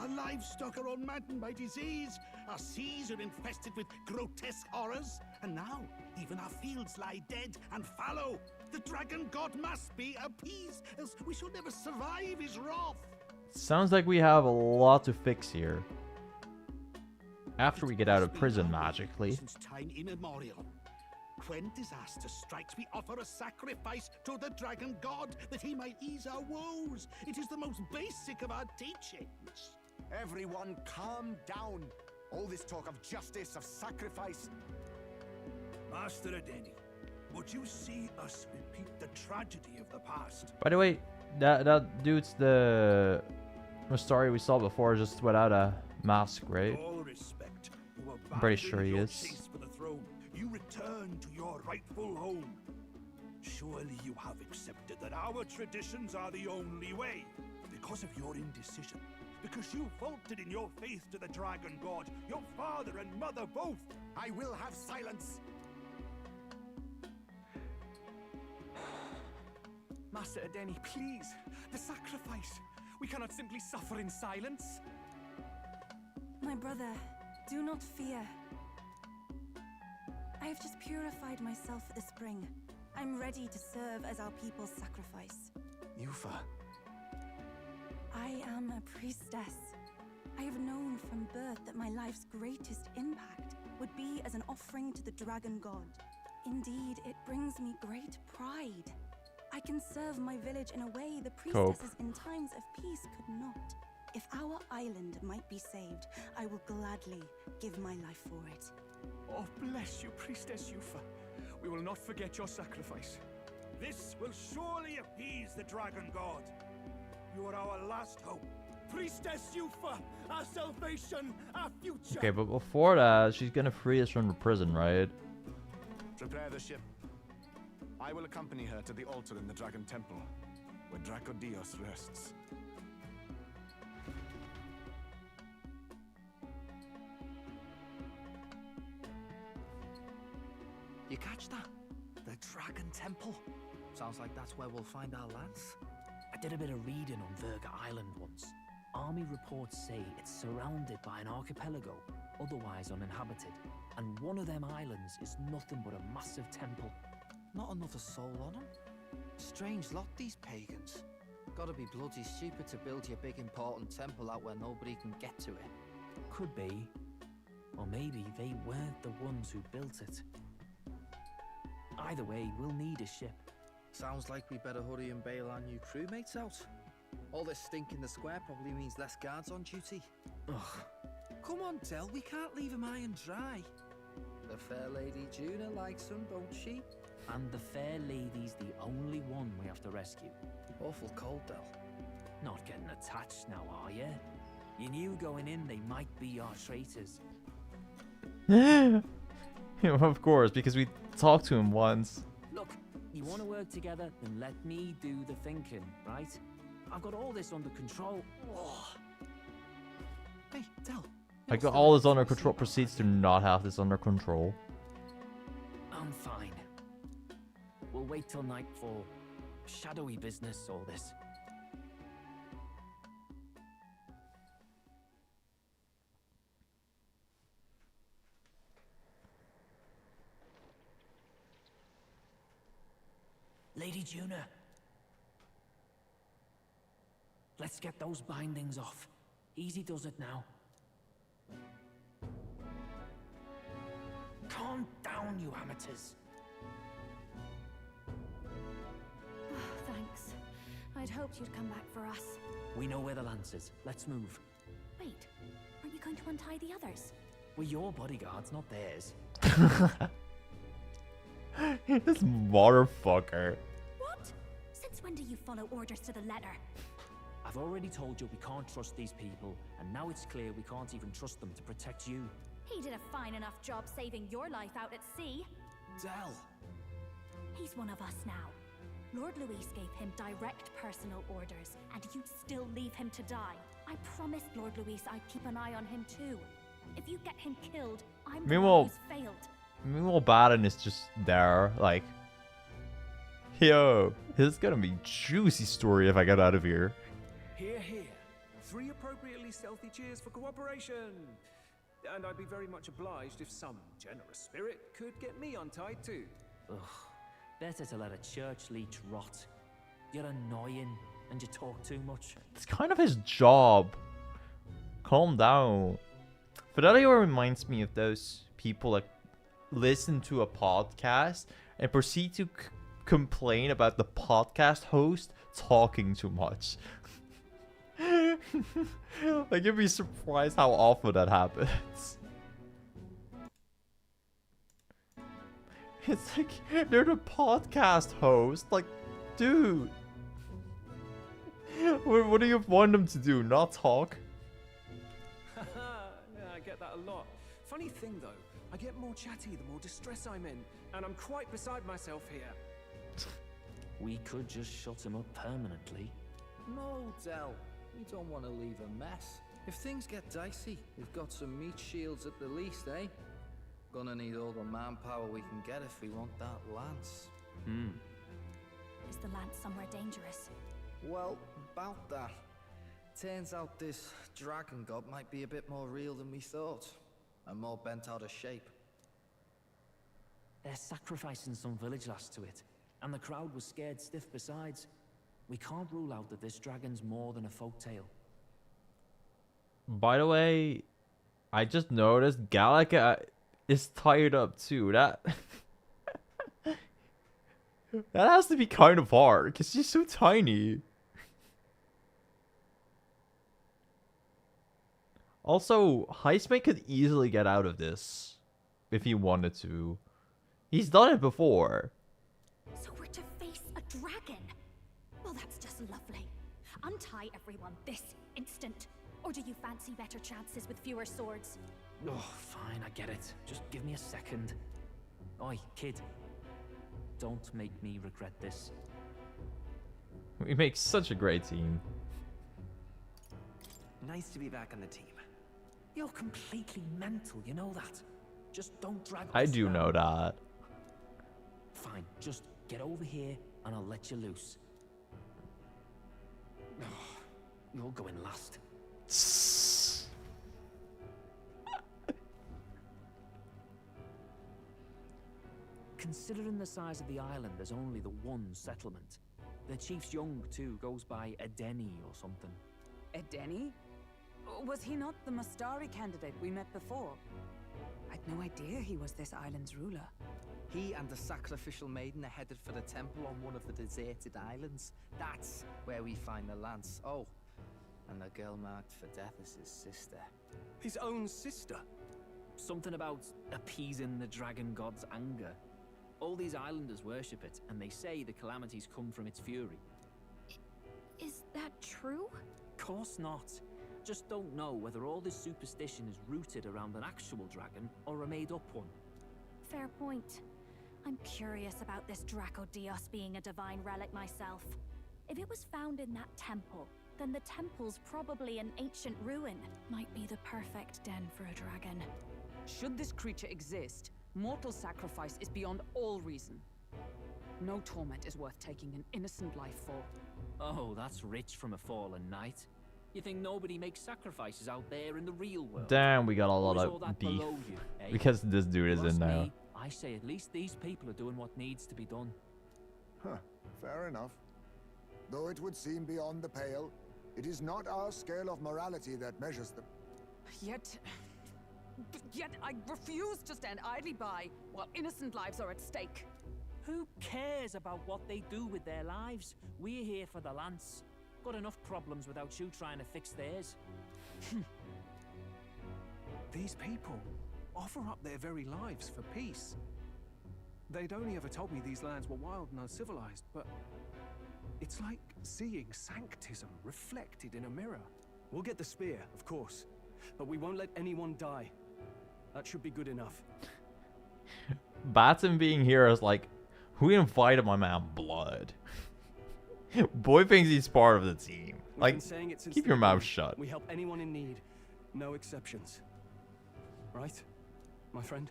Our livestock are all maddened by disease. Our seas are infested with grotesque horrors. And now, even our fields lie dead and fallow. The Dragon God must be appeased, else we shall never survive his wrath. Sounds like we have a lot to fix here. After we get out of prison magically. Since time immemorial. When disaster strikes, we offer a sacrifice to the Dragon God that he might ease our woes. It is the most basic of our teachings. Everyone calm down. All this talk of justice, of sacrifice. Master Adeni, would you see us repeat the tragedy of the past? By the way, that dude's the story we saw before, just without a mask, right? All respect, you I'm pretty sure he is. chase for the throne. You return to your rightful home. Surely you have accepted that our traditions are the only way. Because of your indecision. Because you faltered in your faith to the dragon god. Your father and mother both. I will have silence. Master Adeni, please. The sacrifice. We cannot simply suffer in silence. My brother, do not fear. I have just purified myself for the spring. I'm ready to serve as our people's sacrifice. Yufa. I am a priestess. I have known from birth that my life's greatest impact would be as an offering to the dragon god. Indeed, it brings me great pride. I can serve my village in a way the priestesses in times of peace could not. If our island might be saved, I will gladly give my life for it. Oh, bless you, Priestess Yufa. We will not forget your sacrifice. This will surely appease the dragon god. You are our last hope. Priestess Yufa, our salvation, our future. Okay, but before that, she's gonna free us from the prison, right? Prepare the ship. I will accompany her to the altar in the Dragon Temple, where Dracodios rests. You catch that? The Dragon Temple. Sounds like that's where we'll find our lance. I did a bit of reading on Verga Island once. Army reports say it's surrounded by an archipelago, otherwise uninhabited. And one of them islands is nothing but a massive temple. Not another soul on them. Strange lot, these pagans. Gotta be bloody stupid to build your big important temple out where nobody can get to it. Could be. Or maybe they weren't the ones who built it. Either way, we'll need a ship. Sounds like we better hurry and bail our new crewmates out. All this stink in the square probably means less guards on duty. Ugh. Come on, Del, we can't leave him high and dry. The fair lady Junah likes him, don't she? And the fair lady's the only one we have to rescue. Awful cold, Del. Not getting attached now, are you? You knew going in they might be our traitors. Of course, because we talked to him once. Look, you want to work together, then let me do the thinking, right? I've got all this under control. Oh. Hey, Del. I got all this under control. Proceeds to not have this under control. I'm fine. We'll wait till night for shadowy business, all this. Lady Junah. Let's get those bindings off. Easy does it now. Calm down, you amateurs. Thanks. I'd hoped you'd come back for us. We know where the lance is. Let's move. Wait, aren't you going to untie the others? We're your bodyguards, not theirs. This motherfucker. What? Since when do you follow orders to the letter? I've already told you we can't trust these people, and now it's clear we can't even trust them to protect you. He did a fine enough job saving your life out at sea. Del. He's one of us now. Lord Luis gave him direct personal orders, and you'd still leave him to die. I promised Lord Luis I'd keep an eye on him too. If you get him killed, I'm the one who's failed. Meanwhile, Baden is just there, like, yo, this is gonna be juicy story if I get out of here. Hear, hear. 3 appropriately stealthy cheers for cooperation. And I'd be very much obliged if some generous spirit could get me untied too. Ugh. Better to let a church leech rot. You're annoying, and you talk too much. It's kind of his job. Calm down. Fidelio reminds me of those people that listen to a podcast and proceed to complain about the podcast host talking too much. Like, you'd be surprised how often that happens. It's like, they're the podcast host. Like, dude. What do you want them to do? Not talk? Yeah, I get that a lot. Funny thing though, I get more chatty the more distress I'm in, and I'm quite beside myself here. We could just shut him up permanently. No, Del. We don't want to leave a mess. If things get dicey, we've got some meat shields at the least, eh? Gonna need all the manpower we can get if we want that lance. Is the lance somewhere dangerous? Well, about that. Turns out this dragon god might be a bit more real than we thought. And more bent out of shape. They're sacrificing some village lass to it, and the crowd was scared stiff besides. We can't rule out that this dragon's more than a folktale. By the way, I just noticed Gallica is tied up too. That that has to be kind of hard because she's so tiny. Also, Heisman could easily get out of this if he wanted to. He's done it before. So we're to face a dragon? Well, that's just lovely. Untie everyone this instant. Or do you fancy better chances with fewer swords? Oh, fine, I get it. Just give me a second. Oi, kid. Don't make me regret this. We make such a great team. Nice to be back on the team. You're completely mental, you know that. Just don't drag I us do down. know that. Fine, just get over here and I'll let you loose. Oh, you're going last. Considering the size of the island, there's only the one settlement. The chief's young too, goes by Edeni or something. Edeni? Was he not the Mastari candidate we met before? I'd no idea he was this island's ruler. He and the sacrificial maiden are headed for the temple on one of the deserted islands. That's where we find the lance. Oh, and the girl marked for death is his sister. His own sister? Something about appeasing the dragon god's anger. All these islanders worship it, and they say the calamities come from its fury. Is that true? Course not. Just don't know whether all this superstition is rooted around an actual dragon or a made-up one. Fair point. I'm curious about this Draco Dios being a divine relic myself. If it was found in that temple, then the temple's probably an ancient ruin. Might be the perfect den for a dragon. Should this creature exist, mortal sacrifice is beyond all reason. No torment is worth taking an innocent life for. Oh, that's rich from a fallen knight. You think nobody makes sacrifices out there in the real world? Damn, we got a Or lot is all of that beef below you, eh? because this dude is You ask in now. me, I say at least these people are doing what needs to be done. Huh, fair enough. Though it would seem beyond the pale, it is not our scale of morality that measures them. Yet I refuse to stand idly by while innocent lives are at stake. Who cares about what they do with their lives? We're here for the lance. Got enough problems without you trying to fix theirs. These people offer up their very lives for peace. They'd only ever told me these lands were wild and uncivilized, but it's like seeing sanctism reflected in a mirror. We'll get the spear, of course, but we won't let anyone die. That should be good enough. Batten being here is like, who invited my man Blood? Boy thinks he's part of the team. We've Like, been saying it since keep the your mouth beginning. shut. We help anyone in need, no exceptions. Right, my friend?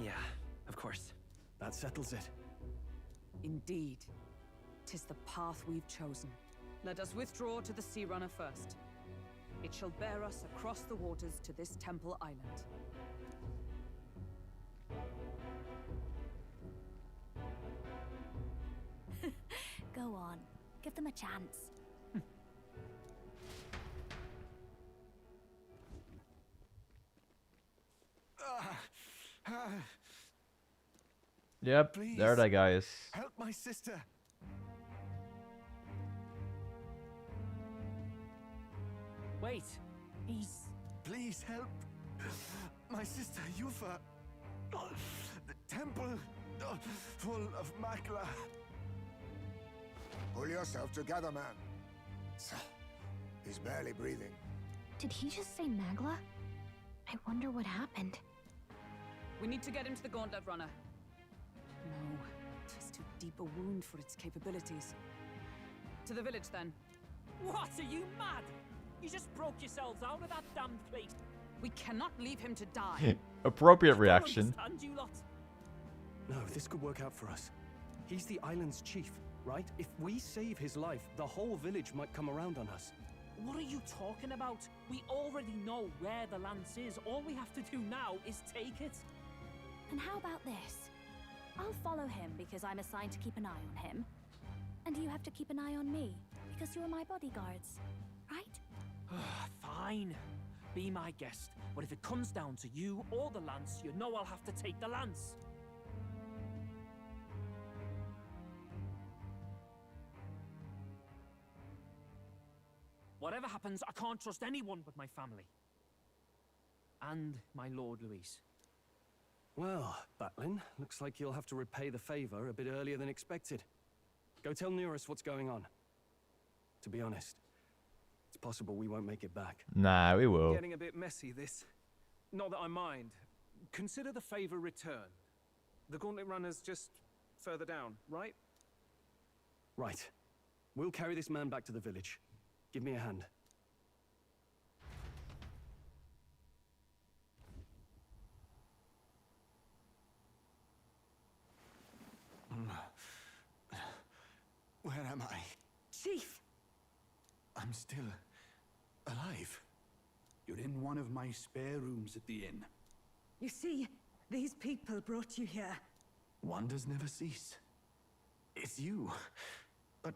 Yeah, of course. That settles it. Indeed. 'Tis the path we've chosen. Let us withdraw to the Sea Runner first. It shall bear us across the waters to this temple island. Go on. Give them a chance. Yep, Please, there that guy is. Help my sister. Wait. Please help. My sister Yufa. The temple full of Makla. Pull yourself together, man. He's barely breathing. Did he just say Magla? I wonder what happened. We need to get him to the Gauntlet Runner. No, 'tis too deeper wound for its capabilities. To the village, then. What? Are you mad? You just broke yourselves out of that damned place. We cannot leave him to die. Appropriate reaction. You lot. No, this could work out for us. He's the island's chief, right? If we save his life, the whole village might come around on us. What are you talking about? We already know where the lance is. All we have to do now is take it. And how about this? I'll follow him because I'm assigned to keep an eye on him. And you have to keep an eye on me because you're my bodyguards, right? Fine. Be my guest. But if it comes down to you or the lance, you know I'll have to take the lance. Whatever happens, I can't trust anyone but my family. And my Lord Luis. Well, Batlin, looks like you'll have to repay the favor a bit earlier than expected. Go tell Neurus what's going on. To be honest, it's possible we won't make it back. Nah, we will. Getting a bit messy, this. Not that I mind. Consider the favor returned. The Gauntlet Runner's just further down, right? Right. We'll carry this man back to the village. Give me a hand. Where am I? Chief! I'm still alive. You're in one of my spare rooms at the inn. You see, these people brought you here. Wonders never cease. It's you. But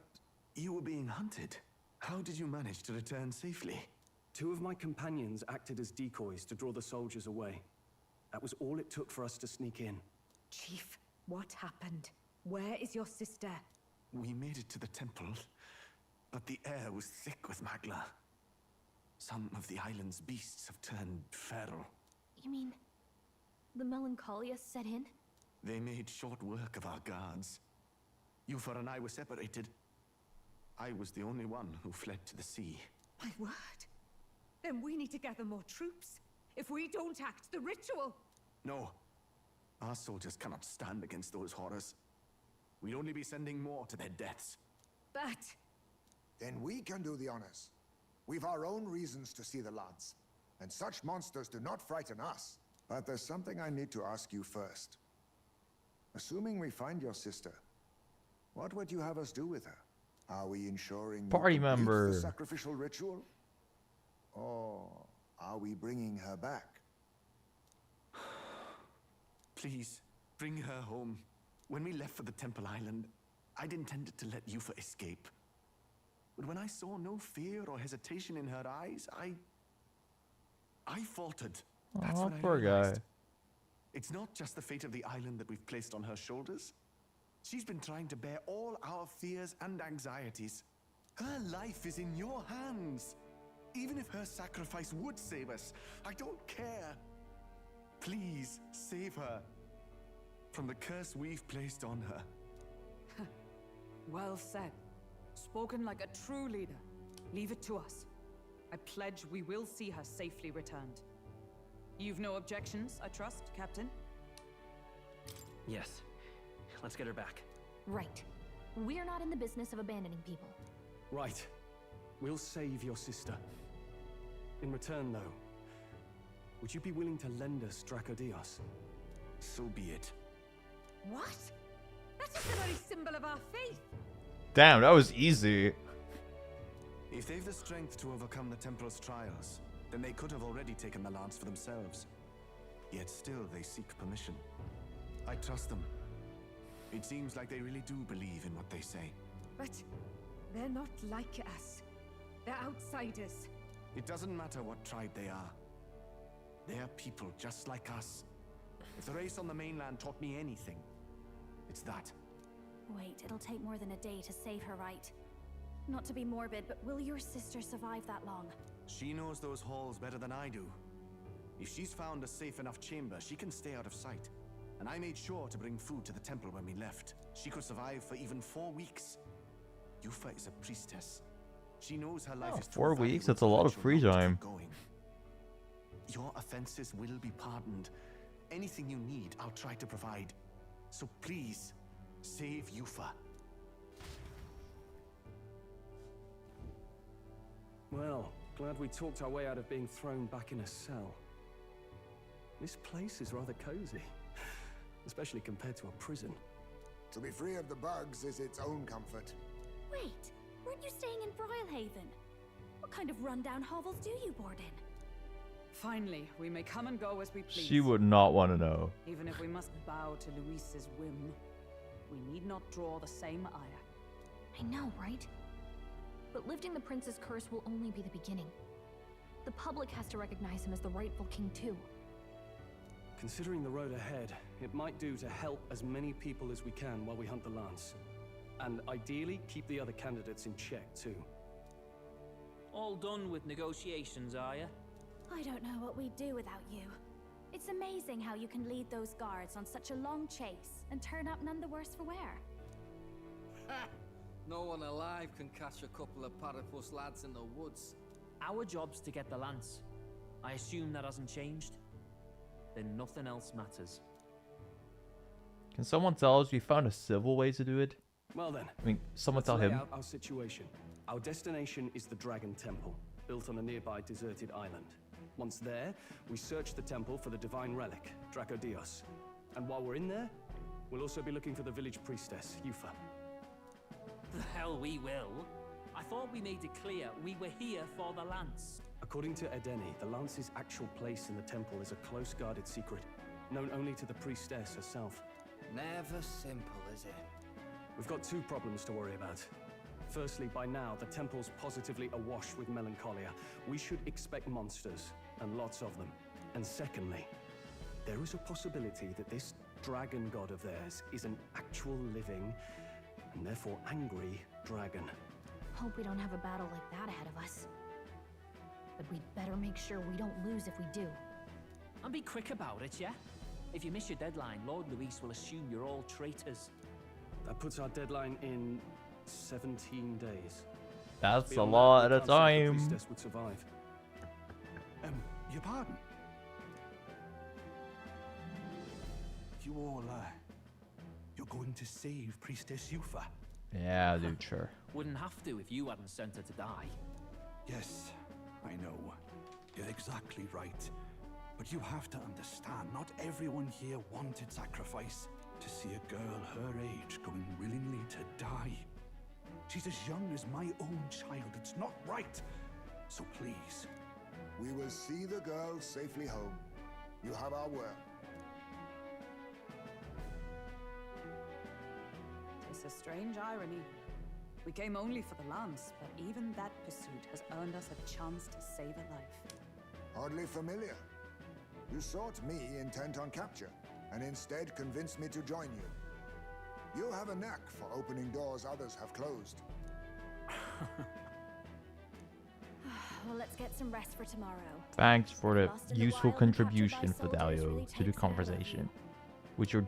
you were being hunted. How did you manage to return safely? 2 of my companions acted as decoys to draw the soldiers away. That was all it took for us to sneak in. Chief, what happened? Where is your sister? We made it to the temple, but the air was thick with magla. Some of the island's beasts have turned feral. You mean the melancholia set in? They made short work of our guards. Yufor and I were separated. I was the only one who fled to the sea. My word. Then we need to gather more troops. If we don't act, the ritual... No. Our soldiers cannot stand against those horrors. We'd only be sending more to their deaths. But... Then we can do the honors. We've our own reasons to see the lads. And such monsters do not frighten us. But there's something I need to ask you first. Assuming we find your sister, what would you have us do with her? Are we ensuring Party member the sacrificial ritual? Or are we bringing her back? Please, bring her home. When we left for the Temple Island, I'd intended to let Yufa escape. But when I saw no fear or hesitation in her eyes, I faltered. That's when I poor realized. guy. It's not just the fate of the island that we've placed on her shoulders. She's been trying to bear all our fears and anxieties. Her life is in your hands. Even if her sacrifice would save us, I don't care. Please, save her from the curse we've placed on her. Well said. Spoken like a true leader. Leave it to us. I pledge we will see her safely returned. You've no objections, I trust, Captain? Yes. Let's get her back. Right. We're not in the business of abandoning people. Right. We'll save your sister. In return, though, would you be willing to lend us Dracodios? So be it. What? That is the very symbol of our faith. Damn, that was easy. If they've the strength to overcome the Templar's trials, then they could have already taken the lance for themselves. Yet still they seek permission. I trust them. It seems like they really do believe in what they say. But they're not like us. They're outsiders. It doesn't matter what tribe they are. They are people just like us. If the race on the mainland taught me anything, it's that. Wait, it'll take more than a day to save her, right? Not to be morbid, but will your sister survive that long? She knows those halls better than I do. If she's found a safe enough chamber, she can stay out of sight. And I made sure to bring food to the temple when we left. She could survive for even 4 weeks. Yufa is a priestess. She knows her life is 4 weeks? That's a lot of free time. Your offenses will be pardoned. Anything you need, I'll try to provide. So please, Save Yufa. Well, glad we talked our way out of being thrown back in a cell. This place is rather cozy, especially compared to a prison. To be free of the bugs is its own comfort. Wait, weren't you staying in Brylehaven? What kind of rundown hovels do you board in? Finally, we may come and go as we please. She would not want to know. Even if we must bow to Luis's whim, we need not draw the same ire. I know, right? But lifting the prince's curse will only be the beginning. The public has to recognize him as the rightful king too. Considering the road ahead, it might do to help as many people as we can while we hunt the lance. And ideally, keep the other candidates in check too. All done with negotiations, are you? I don't know what we'd do without you. It's amazing how you can lead those guards on such a long chase and turn up none the worse for wear. No one alive can catch a couple of platypus lads in the woods. Our job's to get the lance. I assume that hasn't changed? Then nothing else matters. Can someone tell us we found a civil way to do it? Well then, I mean, someone let's tell lay him. out our situation. Our destination is the Dragon Temple, built on a nearby deserted island. Once there, we search the temple for the divine relic, Dracodios. And while we're in there, we'll also be looking for the village priestess, Yufa. The hell we will. I thought we made it clear we were here for the lance. According to Edeni, the lance's actual place in the temple is a close guarded secret, known only to the priestess herself. Never simple, is it? We've got two problems to worry about. Firstly, by now, the temple's positively awash with melancholia. We should expect monsters, and lots of them. And secondly, there is a possibility that this dragon god of theirs is an actual living, and therefore angry, dragon. Hope we don't have a battle like that ahead of us. But we'd better make sure we don't lose if we do. And be quick about it, yeah? If you miss your deadline, Lord Luis will assume you're all traitors. That puts our deadline in 17 days. That's a Beyond lot that, we at a can't say the time. priestess would survive. Your pardon? You all, you're going to save Priestess Yufa? Yeah, dude, sure. Wouldn't have to if you hadn't sent her to die. Yes, I know. You're exactly right. But you have to understand, not everyone here wanted sacrifice. To see a girl her age going willingly to die. She's as young as my own child. It's not right. So please. We will see the girl safely home. You have our word. It's a strange irony. We came only for the lance, but even that pursuit has earned us a chance to save a life. Hardly familiar. You sought me intent on capture, and instead convinced me to join you. You have a knack for opening doors others have closed. Well, let's get some rest for tomorrow. Thanks for the Lost in the useful wild and captured by contribution, soldiers Fidelio, really to the takes it out of conversation. you. With your ...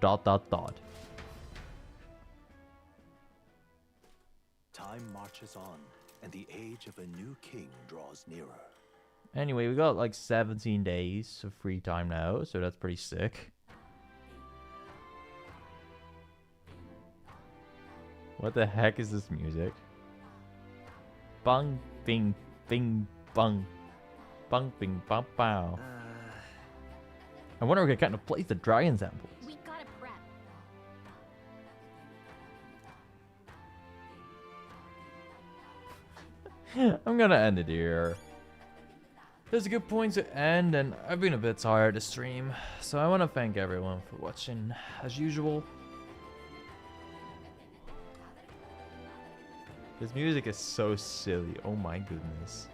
Time marches on, and the age of a new king draws nearer. Anyway, we got like 17 days of free time now, so that's pretty sick. What the heck is this music? Bang, bing, bing, bang. Bang, bing, bang, bow. I wonder if we can kind of place the dragon temple. We gotta prep. I'm gonna end it here. That's a good point to end, and I've been a bit tired to stream, so I want to thank everyone for watching, as usual. This music is so silly, oh my goodness.